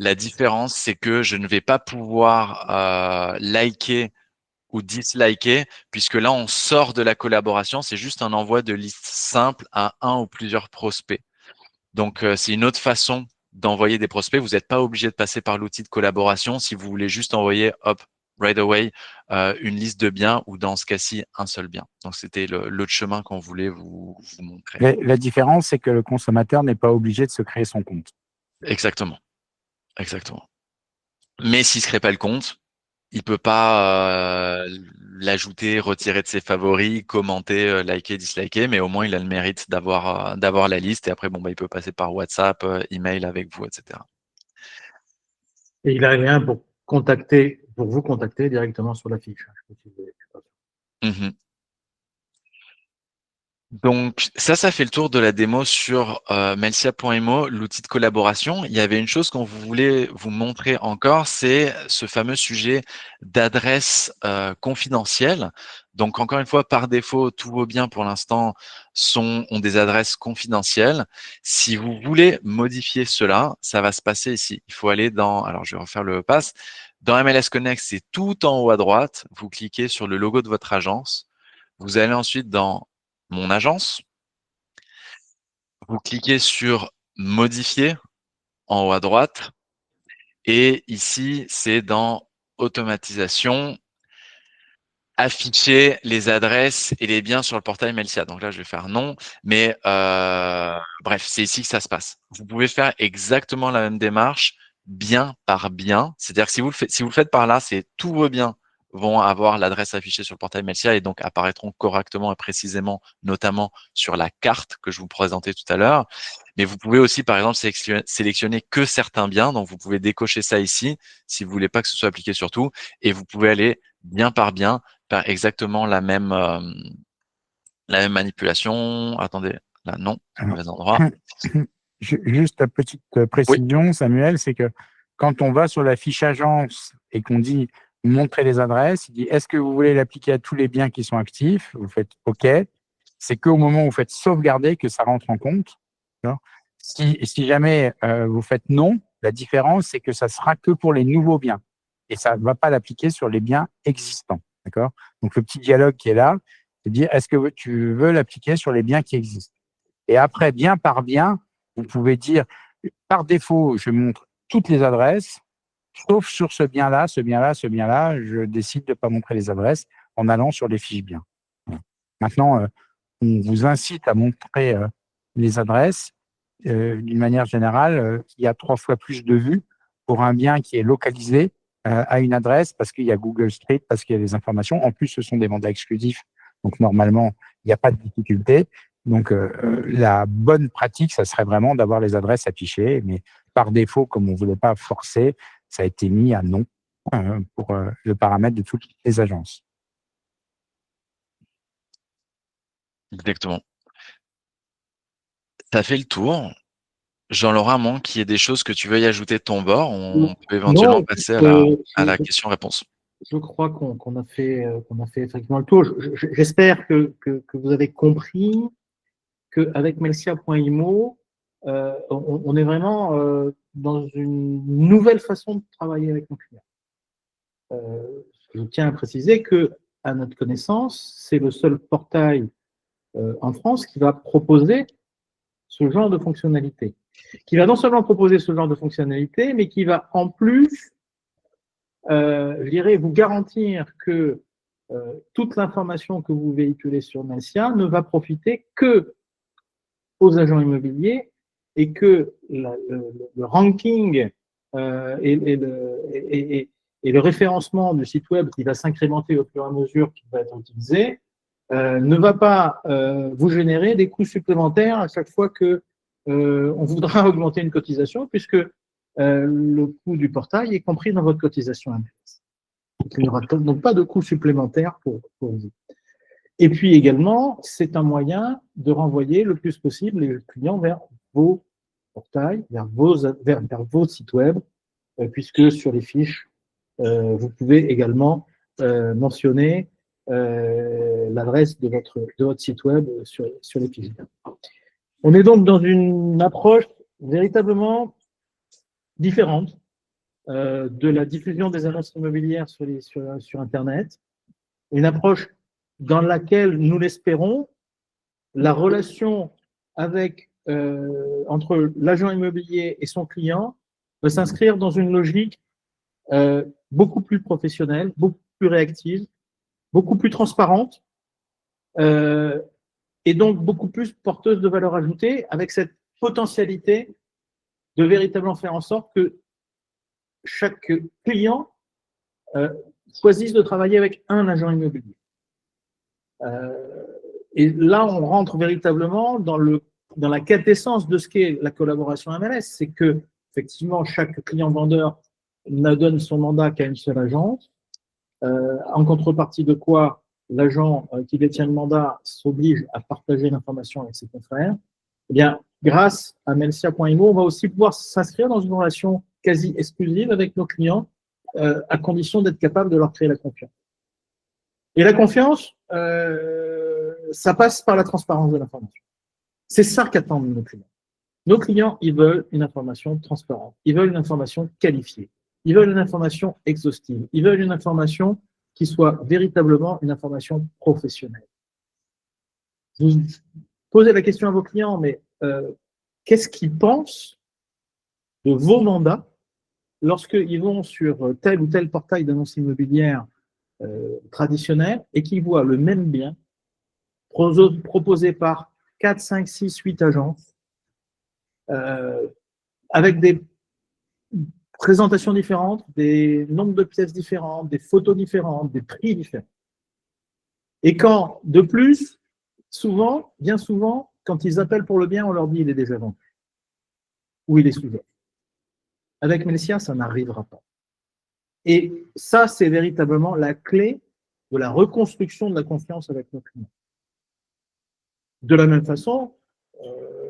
La différence, c'est que je ne vais pas pouvoir liker ou disliker, puisque là, on sort de la collaboration. C'est juste un envoi de liste simple à un ou plusieurs prospects. Donc, c'est une autre façon d'envoyer des prospects. Vous n'êtes pas obligé de passer par l'outil de collaboration si vous voulez juste envoyer, hop, right away, une liste de biens ou dans ce cas-ci, un seul bien. Donc, c'était l'autre chemin qu'on voulait vous montrer. La différence, c'est que le consommateur n'est pas obligé de se créer son compte. Exactement. Exactement. Mais s'il ne se crée pas le compte, il peut pas l'ajouter, retirer de ses favoris, commenter, liker, disliker, mais au moins il a le mérite d'avoir la liste et après bon bah il peut passer par WhatsApp, email avec vous, etc. Et il a un lien pour vous contacter directement sur la fiche. Mhm. Donc ça fait le tour de la démo sur Melsia.imo, l'outil de collaboration. Il y avait une chose qu'on voulait vous montrer encore, c'est ce fameux sujet d'adresse confidentielle. Donc encore une fois, par défaut, tous vos biens pour l'instant ont des adresses confidentielles. Si vous voulez modifier cela, ça va se passer ici. Il faut aller alors je vais refaire le pass. Dans MLS Connect, c'est tout en haut à droite. Vous cliquez sur le logo de votre agence. Vous allez ensuite dans mon agence. Vous cliquez sur modifier en haut à droite. Et ici, c'est dans automatisation, afficher les adresses et les biens sur le portail Melsia. Donc là, je vais faire non. Mais bref, c'est ici que ça se passe. Vous pouvez faire exactement la même démarche, bien par bien. C'est-à-dire que si vous le faites par là, c'est tous vos biens vont avoir l'adresse affichée sur le portail Melsia et donc apparaîtront correctement et précisément, notamment sur la carte que je vous présentais tout à l'heure. Mais vous pouvez aussi, par exemple, sélectionner que certains biens. Donc, vous pouvez décocher ça ici si vous voulez pas que ce soit appliqué sur tout. Et vous pouvez aller bien par bien, faire exactement la même manipulation. Attendez, là, non, c'est le Alors, mauvais endroit. juste une petite Oui, précision, Samuel, c'est que quand on va sur la fiche agence et qu'on dit montrer les adresses, il dit est-ce que vous voulez l'appliquer à tous les biens qui sont actifs? Vous faites OK. C'est qu'au moment où vous faites sauvegarder que ça rentre en compte. Si jamais vous faites non, la différence, c'est que ça sera que pour les nouveaux biens et ça ne va pas l'appliquer sur les biens existants. D'accord? Donc, le petit dialogue qui est là, c'est de dire est-ce que tu veux l'appliquer sur les biens qui existent? Et après, bien par bien, vous pouvez dire, par défaut, je montre toutes les adresses, sauf sur ce bien-là, ce bien-là, ce bien-là, je décide de ne pas montrer les adresses en allant sur les fiches biens. Maintenant, on vous incite à montrer les adresses. D'une manière générale, il y a 3 fois plus de vues pour un bien qui est localisé à une adresse parce qu'il y a Google Street, parce qu'il y a des informations. En plus, ce sont des mandats exclusifs. Donc, normalement, il n'y a pas de difficulté. Donc, la bonne pratique, ça serait vraiment d'avoir les adresses affichées. Mais par défaut, comme on ne voulait pas forcer, ça a été mis à non pour le paramètre de toutes les agences. exactement. Ça fait le tour. Jean-Laurent, à moins qu'il y ait des choses que tu veuilles ajouter de ton bord, on peut éventuellement Non, passer à la question-réponse. je crois qu'on a fait effectivement le tour. J'espère que vous avez compris qu'avec Melsia.imo, on est vraiment dans une nouvelle façon de travailler avec nos clients. Je tiens à préciser que, à notre connaissance, c'est le seul portail en France qui va proposer ce genre de fonctionnalité. Qui va non seulement proposer ce genre de fonctionnalité, mais qui va en plus, je dirais, vous garantir que toute l'information que vous véhiculez sur Melsia ne va profiter que aux agents immobiliers et que le ranking et le référencement du site web qui va s'incrémenter au fur et à mesure qu'il va être utilisé ne va pas vous générer des coûts supplémentaires à chaque fois que on voudra augmenter une cotisation, puisque le coût du portail est compris dans votre cotisation MLS. Donc, il n'y aura donc pas de coût supplémentaire pour vous. Et puis également, c'est un moyen de renvoyer le plus possible les clients vers vos portails, vers vos sites web, puisque sur les fiches, vous pouvez également mentionner l'adresse de votre site web sur les fiches. On est donc dans une approche véritablement différente de la diffusion des annonces immobilières sur Internet, une approche dans laquelle, nous l'espérons, la relation entre l'agent immobilier et son client va s'inscrire dans une logique beaucoup plus professionnelle, beaucoup plus réactive, beaucoup plus transparente, et donc beaucoup plus porteuse de valeur ajoutée, avec cette potentialité de véritablement faire en sorte que chaque client choisisse de travailler avec un agent immobilier. Et là, on rentre véritablement dans la quintessence de ce qu'est la collaboration MLS. C'est que, effectivement, chaque client vendeur ne donne son mandat qu'à une seule agence, en contrepartie de quoi l'agent qui détient le mandat s'oblige à partager l'information avec ses confrères. Eh bien, grâce à Melsia.imo, on va aussi pouvoir s'inscrire dans une relation quasi exclusive avec nos clients, à condition d'être capable de leur créer la confiance. Et la confiance, ça passe par la transparence de l'information. C'est ça qu'attendent nos clients. Nos clients, ils veulent une information transparente, ils veulent une information qualifiée, ils veulent une information exhaustive, ils veulent une information qui soit véritablement une information professionnelle. Vous posez la question à vos clients, mais qu'est-ce qu'ils pensent de vos mandats lorsqu'ils vont sur tel ou tel portail d'annonces immobilières traditionnel et qu'ils voient le même bien proposé par 4, 5, 6, 8 agences avec des présentations différentes, des nombres de pièces différentes, des photos différentes, des prix différents. Et quand, de plus, souvent, bien souvent, quand ils appellent pour le bien, on leur dit il est déjà vendu ou il est sous-offre. Avec Melsia, ça n'arrivera pas. Et ça, c'est véritablement la clé de la reconstruction de la confiance avec nos clients. De la même façon,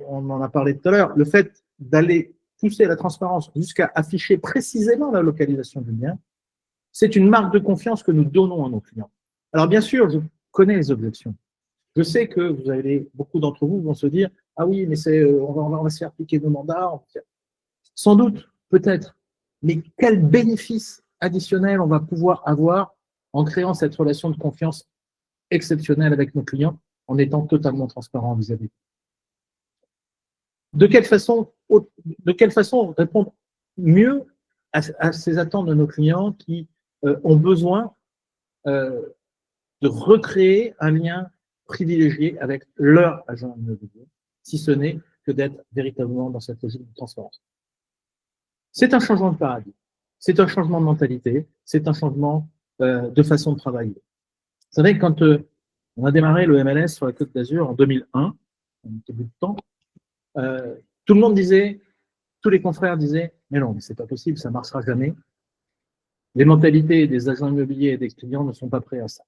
on en a parlé tout à l'heure, le fait d'aller pousser la transparence jusqu'à afficher précisément la localisation du bien, c'est une marque de confiance que nous donnons à nos clients. Alors bien sûr, je connais les objections. Je sais que beaucoup d'entre vous vont se dire « Ah oui, mais on va se faire piquer nos mandats. » Sans doute, peut-être, mais quel bénéfice additionnel on va pouvoir avoir en créant cette relation de confiance exceptionnelle avec nos clients, en étant totalement transparent vis-à-vis. De quelle façon répondre mieux à ces attentes de nos clients qui ont besoin de recréer un lien privilégié avec leur agent immobilier, si ce n'est que d'être véritablement dans cette logique de transparence. C'est un changement de paradigme, c'est un changement de mentalité, c'est un changement de façon de travailler. Vous savez, quand on a démarré le MLS sur la Côte d'Azur en 2001, on était bout de temps, tout le monde disait, tous les confrères disaient, mais non, mais c'est pas possible, ça ne marchera jamais. Les mentalités des agents immobiliers et des clients ne sont pas prêts à ça,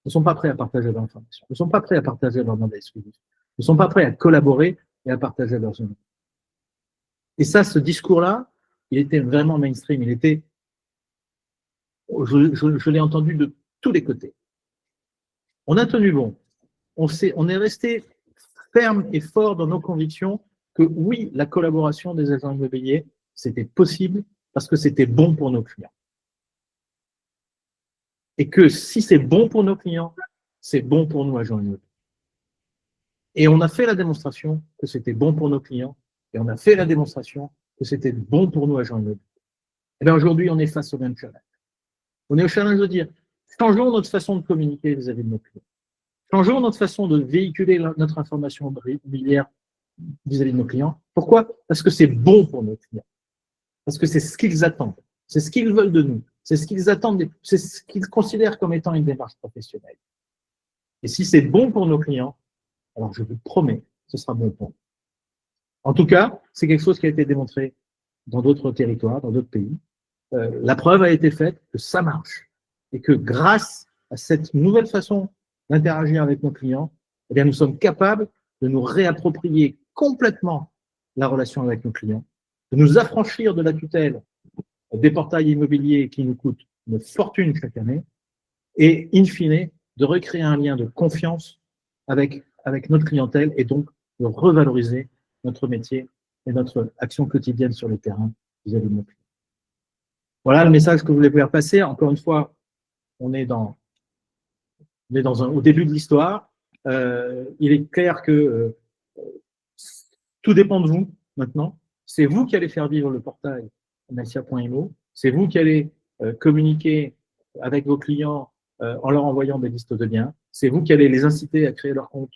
ne sont pas prêts à partager leur information, ne sont pas prêts à partager leur mandat exclusif, ne sont pas prêts à collaborer et à partager leurs données. Et ça, ce discours-là, il était vraiment mainstream, je l'ai entendu de tous les côtés. On a tenu bon, on est resté ferme et fort dans nos convictions que oui, la collaboration des agents immobiliers, c'était possible parce que c'était bon pour nos clients. Et que si c'est bon pour nos clients, c'est bon pour nous, agents immobiliers. Et on a fait la démonstration que c'était bon pour nos clients, et on a fait la démonstration que c'était bon pour nous, agents immobiliers. Et bien aujourd'hui, on est face au même challenge. On est au challenge de dire, changeons notre façon de communiquer vis-à-vis de nos clients. Changeons notre façon de véhiculer notre information immobilière vis-à-vis de nos clients. Pourquoi? Parce que c'est bon pour nos clients. Parce que c'est ce qu'ils attendent. C'est ce qu'ils veulent de nous. C'est ce qu'ils attendent, c'est ce qu'ils considèrent comme étant une démarche professionnelle. Et si c'est bon pour nos clients, alors je vous promets, ce sera bon pour nous. En tout cas, c'est quelque chose qui a été démontré dans d'autres territoires, dans d'autres pays. La preuve a été faite que ça marche et que grâce à cette nouvelle façon d'interagir avec nos clients, eh bien, nous sommes capables de nous réapproprier complètement la relation avec nos clients, de nous affranchir de la tutelle des portails immobiliers qui nous coûtent une fortune chaque année et, in fine, de recréer un lien de confiance avec notre clientèle et donc de revaloriser notre métier et notre action quotidienne sur le terrain vis-à-vis de nos clients. Voilà le message que je voulais vous faire passer. Encore une fois, on est au début de l'histoire. Il est clair que tout dépend de vous maintenant. C'est vous qui allez faire vivre le portail Melsia.imo. C'est vous qui allez communiquer avec vos clients en leur envoyant des listes de biens. C'est vous qui allez les inciter à créer leur compte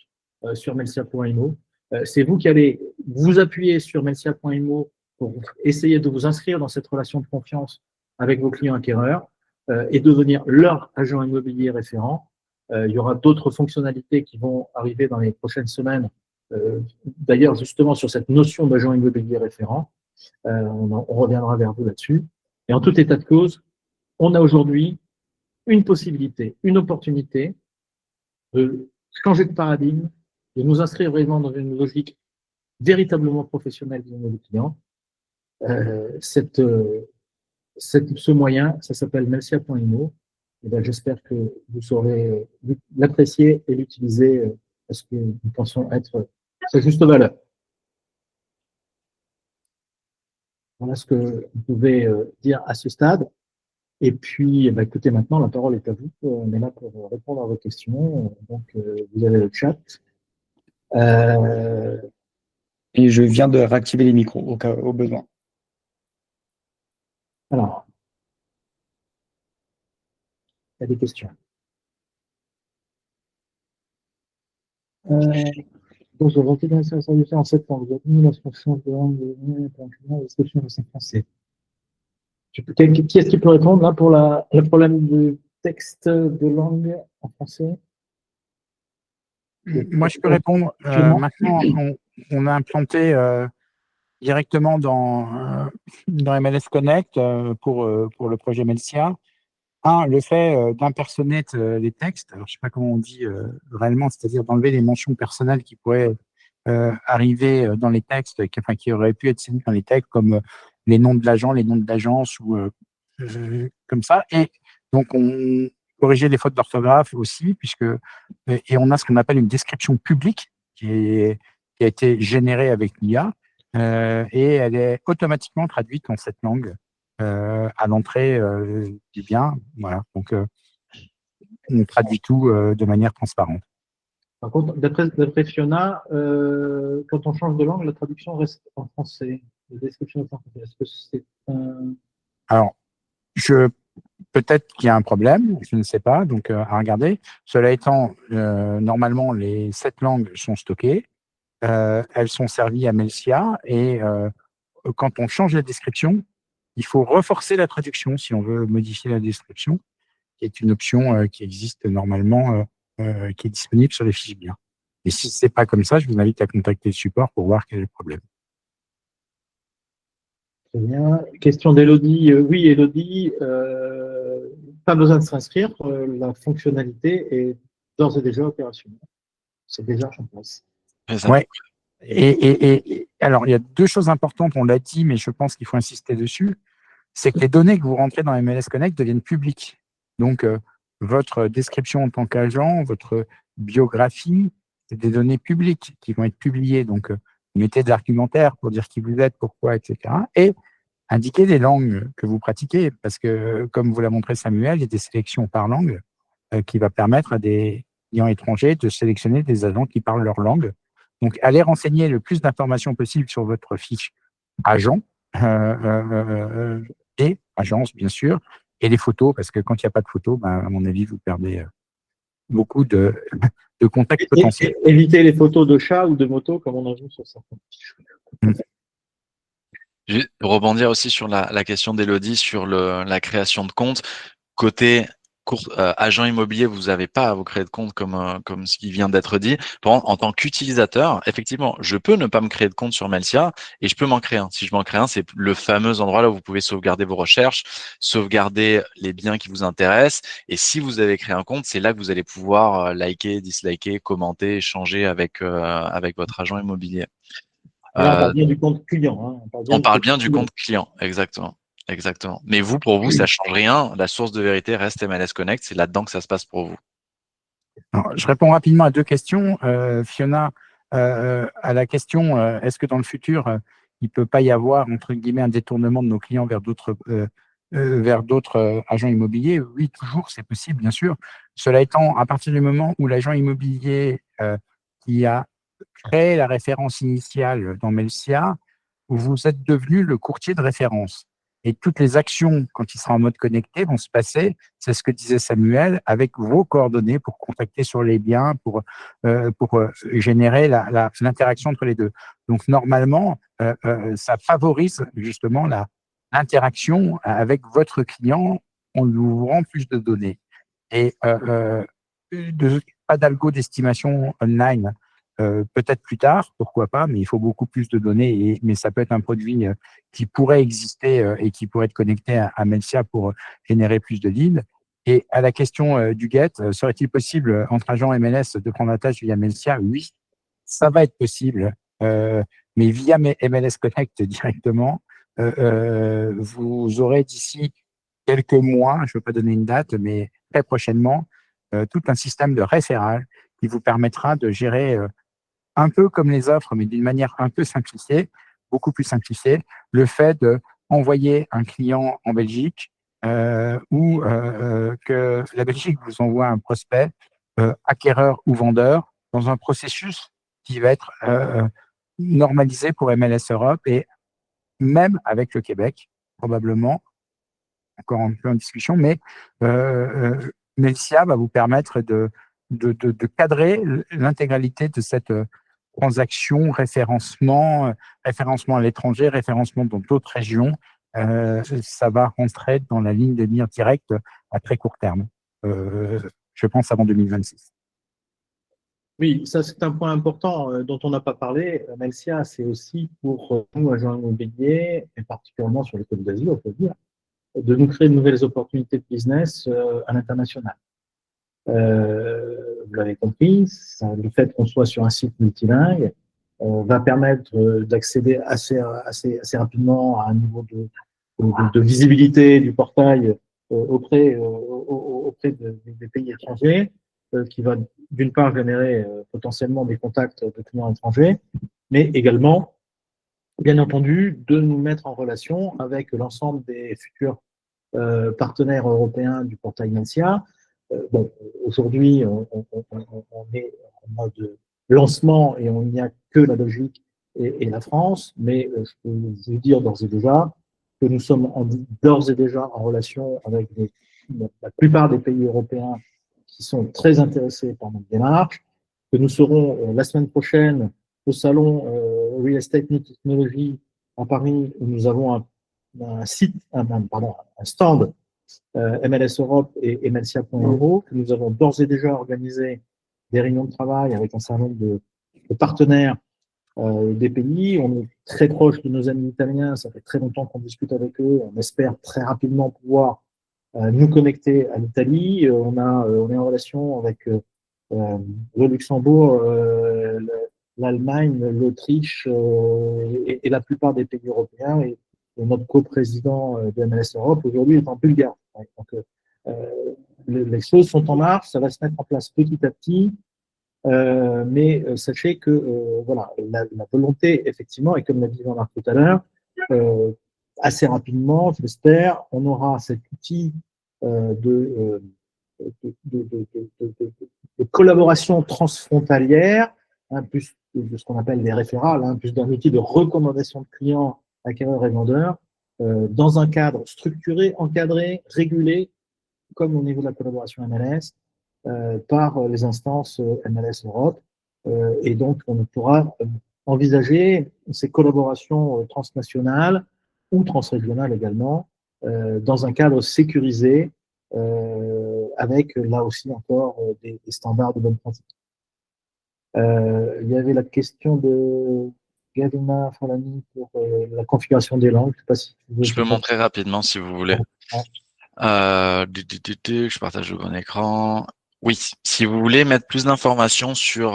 sur Melsia.imo. C'est vous qui allez vous appuyer sur Melsia.imo pour essayer de vous inscrire dans cette relation de confiance avec vos clients acquéreurs et devenir leur agent immobilier référent. Il y aura d'autres fonctionnalités qui vont arriver dans les prochaines semaines. D'ailleurs, justement, sur cette notion d'agent immobilier référent, on reviendra vers vous là-dessus. Et en tout état de cause, on a aujourd'hui une possibilité, une opportunité de changer de paradigme, de nous inscrire vraiment dans une logique véritablement professionnelle de nos clients. Ce moyen, ça s'appelle Melsia.imo. J'espère que vous saurez l'apprécier et l'utiliser parce que nous pensons être sa juste valeur. Voilà ce que vous pouvez dire à ce stade. Et puis, écoutez, maintenant, la parole est à vous. On est là pour répondre à vos questions. Donc, vous avez le chat. Et je viens de réactiver les micros au besoin. Alors, il y a des questions. Donc, je vais rentrer en septembre. Vous avez mis la fonction de langue de description de ces français. Qui est-ce qui peut répondre là pour le problème de texte de langue en français? Moi, je peux répondre. Maintenant, on a implanté directement dans MLS Connect pour le projet Melsia. Le fait d'impersoner les textes. Alors, je ne sais pas comment on dit réellement, c'est-à-dire d'enlever les mentions personnelles qui pourraient arriver dans les textes, qui auraient pu être sélectionnés dans les textes, comme les noms de l'agent, les noms de l'agence ou comme ça. Et donc, on corrigeait les fautes d'orthographe aussi, et on a ce qu'on appelle une description publique qui a été générée avec l'IA et elle est automatiquement traduite en cette langue à l'entrée du bien. Voilà. Donc, on traduit tout de manière transparente. Par contre, d'après Fiona, quand on change de langue, la traduction reste en français. La description est en français. Est-ce que c'est un... Alors, peut-être qu'il y a un problème, je ne sais pas, donc à regarder. Cela étant, normalement, les 7 langues sont stockées. Elles sont servies à Melsia et quand on change la description, il faut reforcer la traduction si on veut modifier la description, qui est une option qui existe normalement, qui est disponible sur les fiches biens. Et si ce n'est pas comme ça, je vous invite à contacter le support pour voir quel est le problème. Très bien. Question d'Elodie. Oui, Elodie, pas besoin de s'inscrire. La fonctionnalité est d'ores et déjà opérationnelle. C'est déjà en place. Ouais. Et alors, il y a 2 choses importantes, on l'a dit, mais je pense qu'il faut insister dessus. C'est que les données que vous rentrez dans MLS Connect deviennent publiques. Donc, votre description en tant qu'agent, votre biographie, c'est des données publiques qui vont être publiées. Donc, vous mettez des argumentaires pour dire qui vous êtes, pourquoi, etc. Et indiquer les langues que vous pratiquez. Parce que, comme vous l'a montré Samuel, il y a des sélections par langue qui va permettre à des clients étrangers de sélectionner des agents qui parlent leur langue. Donc, allez renseigner le plus d'informations possible sur votre fiche agent et agence, bien sûr, et les photos, parce que quand il n'y a pas de photos, à mon avis, vous perdez beaucoup de contacts potentiels. Évitez les photos de chats ou de motos, comme on a vu sur certains. Pour rebondir aussi sur la question d'Élodie sur la création de compte, côté agent immobilier, vous n'avez pas à vous créer de compte comme ce qui vient d'être dit. En tant qu'utilisateur, effectivement, je peux ne pas me créer de compte sur Melsia et je peux m'en créer un. Si je m'en crée un, c'est le fameux endroit là où vous pouvez sauvegarder vos recherches, sauvegarder les biens qui vous intéressent. Et si vous avez créé un compte, c'est là que vous allez pouvoir liker, disliker, commenter, échanger avec votre agent immobilier. Et là, on parle bien du compte client. Hein. On parle bien du compte client, exactement. Exactement. Mais vous, pour vous, ça change rien. La source de vérité reste MLS Connect. C'est là-dedans que ça se passe pour vous. Alors, je réponds rapidement à deux questions. Fiona, à la question, est-ce que dans le futur, il ne peut pas y avoir, entre guillemets, un détournement de nos clients vers d'autres agents immobiliers? Oui, toujours, c'est possible, bien sûr. Cela étant, à partir du moment où l'agent immobilier qui a créé la référence initiale dans Melsia, vous êtes devenu le courtier de référence. Et toutes les actions, quand il sera en mode connecté, vont se passer, c'est ce que disait Samuel, avec vos coordonnées pour contacter sur les biens, pour générer l'interaction entre les deux. Donc, normalement, ça favorise justement l'interaction avec votre client en lui ouvrant plus de données. Et pas d'algo d'estimation online. Peut-être plus tard, pourquoi pas, mais il faut beaucoup plus de données. Mais ça peut être un produit qui pourrait exister et qui pourrait être connecté à Melsia pour générer plus de leads. Et à la question du get, serait-il possible entre agents MLS de prendre la tâche via Melsia? Oui, ça va être possible, mais via MLS Connect directement, vous aurez d'ici quelques mois, je ne veux pas donner une date, mais très prochainement, tout un système de référal qui vous permettra de gérer un peu comme les offres, mais d'une manière un peu simplifiée, beaucoup plus simplifiée, le fait d'envoyer un client en Belgique ou que la Belgique vous envoie un prospect, acquéreur ou vendeur, dans un processus qui va être normalisé pour MLS Europe et même avec le Québec, probablement, encore un peu en discussion, mais Melsia va vous permettre de cadrer l'intégralité de cette transaction, référencement à l'étranger, référencement dans d'autres régions. Ça va rentrer dans la ligne de mire directe à très court terme, je pense avant 2026. Oui, ça c'est un point important dont on n'a pas parlé. Melsia, c'est aussi pour nous, agents immobiliers, et particulièrement sur les Côtes d'Azur, on peut dire, de nous créer de nouvelles opportunités de business à l'international. Vous l'avez compris, le fait qu'on soit sur un site multilingue va permettre d'accéder assez rapidement à un niveau de visibilité du portail auprès des pays étrangers, qui va d'une part générer potentiellement des contacts de clients étrangers, mais également, bien entendu, de nous mettre en relation avec l'ensemble des futurs partenaires européens du portail Melsia. Bon, aujourd'hui, on est en mode lancement et on n'y a que la Belgique et la France, mais je peux vous dire d'ores et déjà que nous sommes d'ores et déjà en relation avec la plupart des pays européens qui sont très intéressés par notre démarche, que nous serons la semaine prochaine au salon Real Estate New Technology à Paris, où nous avons un stand MLS Europe et Melsia.euro, que nous avons d'ores et déjà organisé des réunions de travail avec un certain nombre de partenaires des pays. On est très proche de nos amis italiens, ça fait très longtemps qu'on discute avec eux, on espère très rapidement pouvoir nous connecter à l'Italie. On est en relation avec le Luxembourg, l'Allemagne, l'Autriche et la plupart des pays européens. Et notre coprésident de MLS Europe aujourd'hui est en Bulgarie. Donc, les choses sont en marche, ça va se mettre en place petit à petit. Mais sachez que voilà, la volonté, effectivement, et comme l'a dit Jean-Marc tout à l'heure, assez rapidement, je l'espère, on aura cet outil de collaboration transfrontalière, plus de ce qu'on appelle des référals, plus d'un outil de recommandation de clients, acquéreurs et vendeurs, dans un cadre structuré, encadré, régulé, comme au niveau de la collaboration MLS, par les instances MLS Europe. Et donc, on pourra envisager ces collaborations transnationales ou transrégionales également, dans un cadre sécurisé, avec là aussi encore des standards de bonne pratique. Il y avait la question de Gavina Falani pour la configuration des langues. Je sais pas si tu veux Je peux montrer rapidement si vous voulez. Ouais. Je partage mon écran. Oui, si vous voulez mettre plus d'informations sur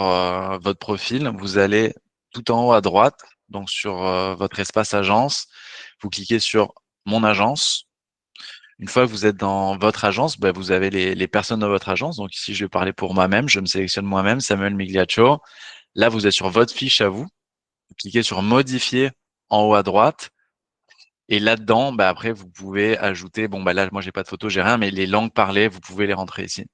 votre profil, vous allez tout en haut à droite, donc sur votre espace agence, vous cliquez sur Mon agence. Une fois que vous êtes dans votre agence, ben, vous avez les personnes de votre agence. Donc ici, je vais parler pour moi-même. Je me sélectionne moi-même, Samuel Migliaccio. Là, vous êtes sur votre fiche à vous. Vous cliquez sur Modifier en haut à droite. Et là-dedans, bah, après, vous pouvez ajouter, bon, bah, là, moi, j'ai pas de photo, j'ai rien, mais les langues parlées, vous pouvez les rentrer ici.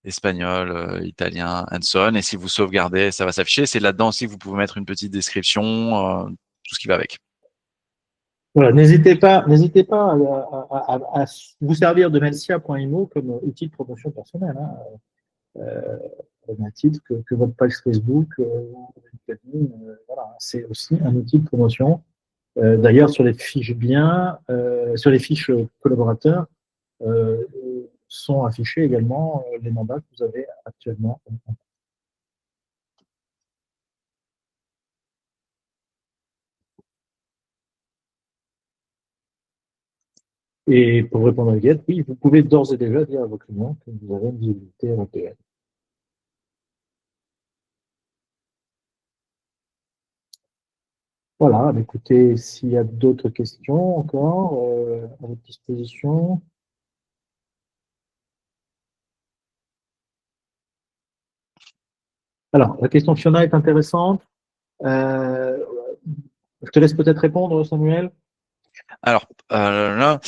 Espagnol, italien, and so on. Et si vous sauvegardez, ça va s'afficher. C'est là-dedans aussi que vous pouvez mettre une petite description, tout ce qui va avec. Voilà, n'hésitez pas à vous servir de Melsia.imo comme outil de promotion personnelle, hein, au même titre que votre page Facebook, voilà, c'est aussi un outil de promotion. D'ailleurs, sur les fiches sur les fiches collaborateurs, sont affichés également les mandats que vous avez actuellement. Et pour répondre à Guette, oui, vous pouvez d'ores et déjà dire à vos clients que vous avez une visibilité européenne. Voilà, écoutez, s'il y a d'autres questions encore à votre disposition. Alors, la question de Fiona est intéressante. Je te laisse peut-être répondre, Samuel. Alors, là,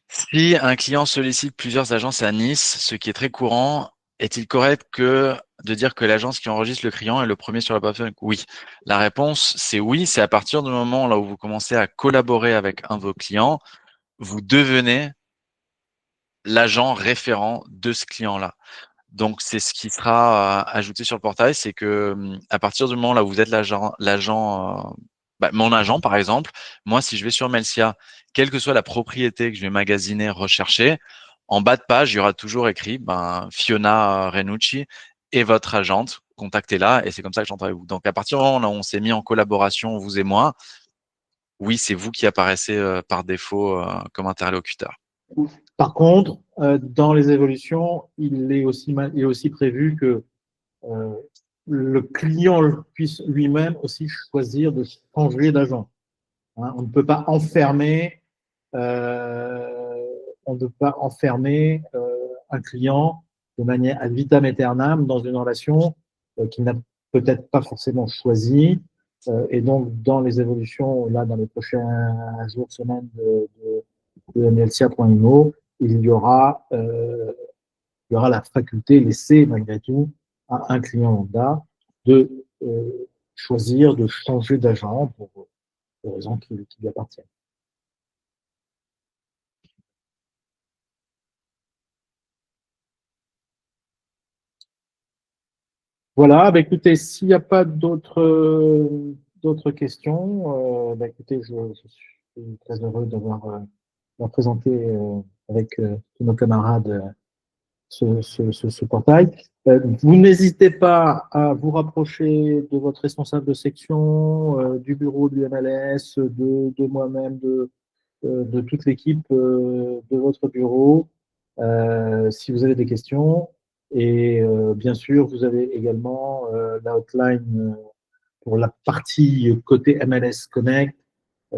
si un client sollicite plusieurs agences à Nice, ce qui est très courant, est-il correct de dire que l'agence qui enregistre le client est le premier sur la plateforme? Oui. La réponse, c'est oui. C'est à partir du moment là où vous commencez à collaborer avec un de vos clients, vous devenez l'agent référent de ce client-là. Donc, c'est ce qui sera ajouté sur le portail, c'est que à partir du moment là où vous êtes mon agent, par exemple, moi, si je vais sur Melsia, quelle que soit la propriété que je vais magasiner, rechercher, en bas de page, il y aura toujours écrit Fiona Renucci et votre agente, contactez-la, et c'est comme ça que j'entre avec vous. Donc, à partir du moment où on s'est mis en collaboration, vous et moi, oui, c'est vous qui apparaissez par défaut comme interlocuteur. Par contre, dans les évolutions, il est aussi prévu que le client puisse lui-même aussi choisir de changer d'agent. Hein, on ne peut pas enfermer, un client de manière ad vitam aeternam dans une relation qu'il n'a peut-être pas forcément choisie. Et donc, dans les évolutions, là, dans les prochains jours, semaines de MLCA.imo, il y aura la faculté laissée malgré tout à un client lambda de choisir de changer d'agent pour des raisons qui lui appartiennent. Voilà, bah écoutez, s'il n'y a pas d'autres questions, bah écoutez, je suis très heureux d'avoir présenté avec tous nos camarades ce portail. Vous n'hésitez pas à vous rapprocher de votre responsable de section, du bureau du MLS, de moi-même, de toute l'équipe de votre bureau, si vous avez des questions. Et bien sûr, vous avez également la hotline pour la partie côté MLS Connect.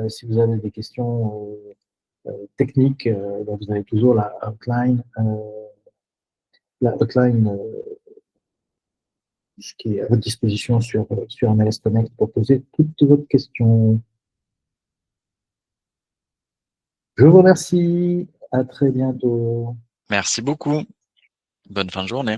Si vous avez des questions techniques, vous avez toujours la hotline qui est à votre disposition sur MLS Connect pour poser toutes vos questions. Je vous remercie. À très bientôt. Merci beaucoup. Bonne fin de journée.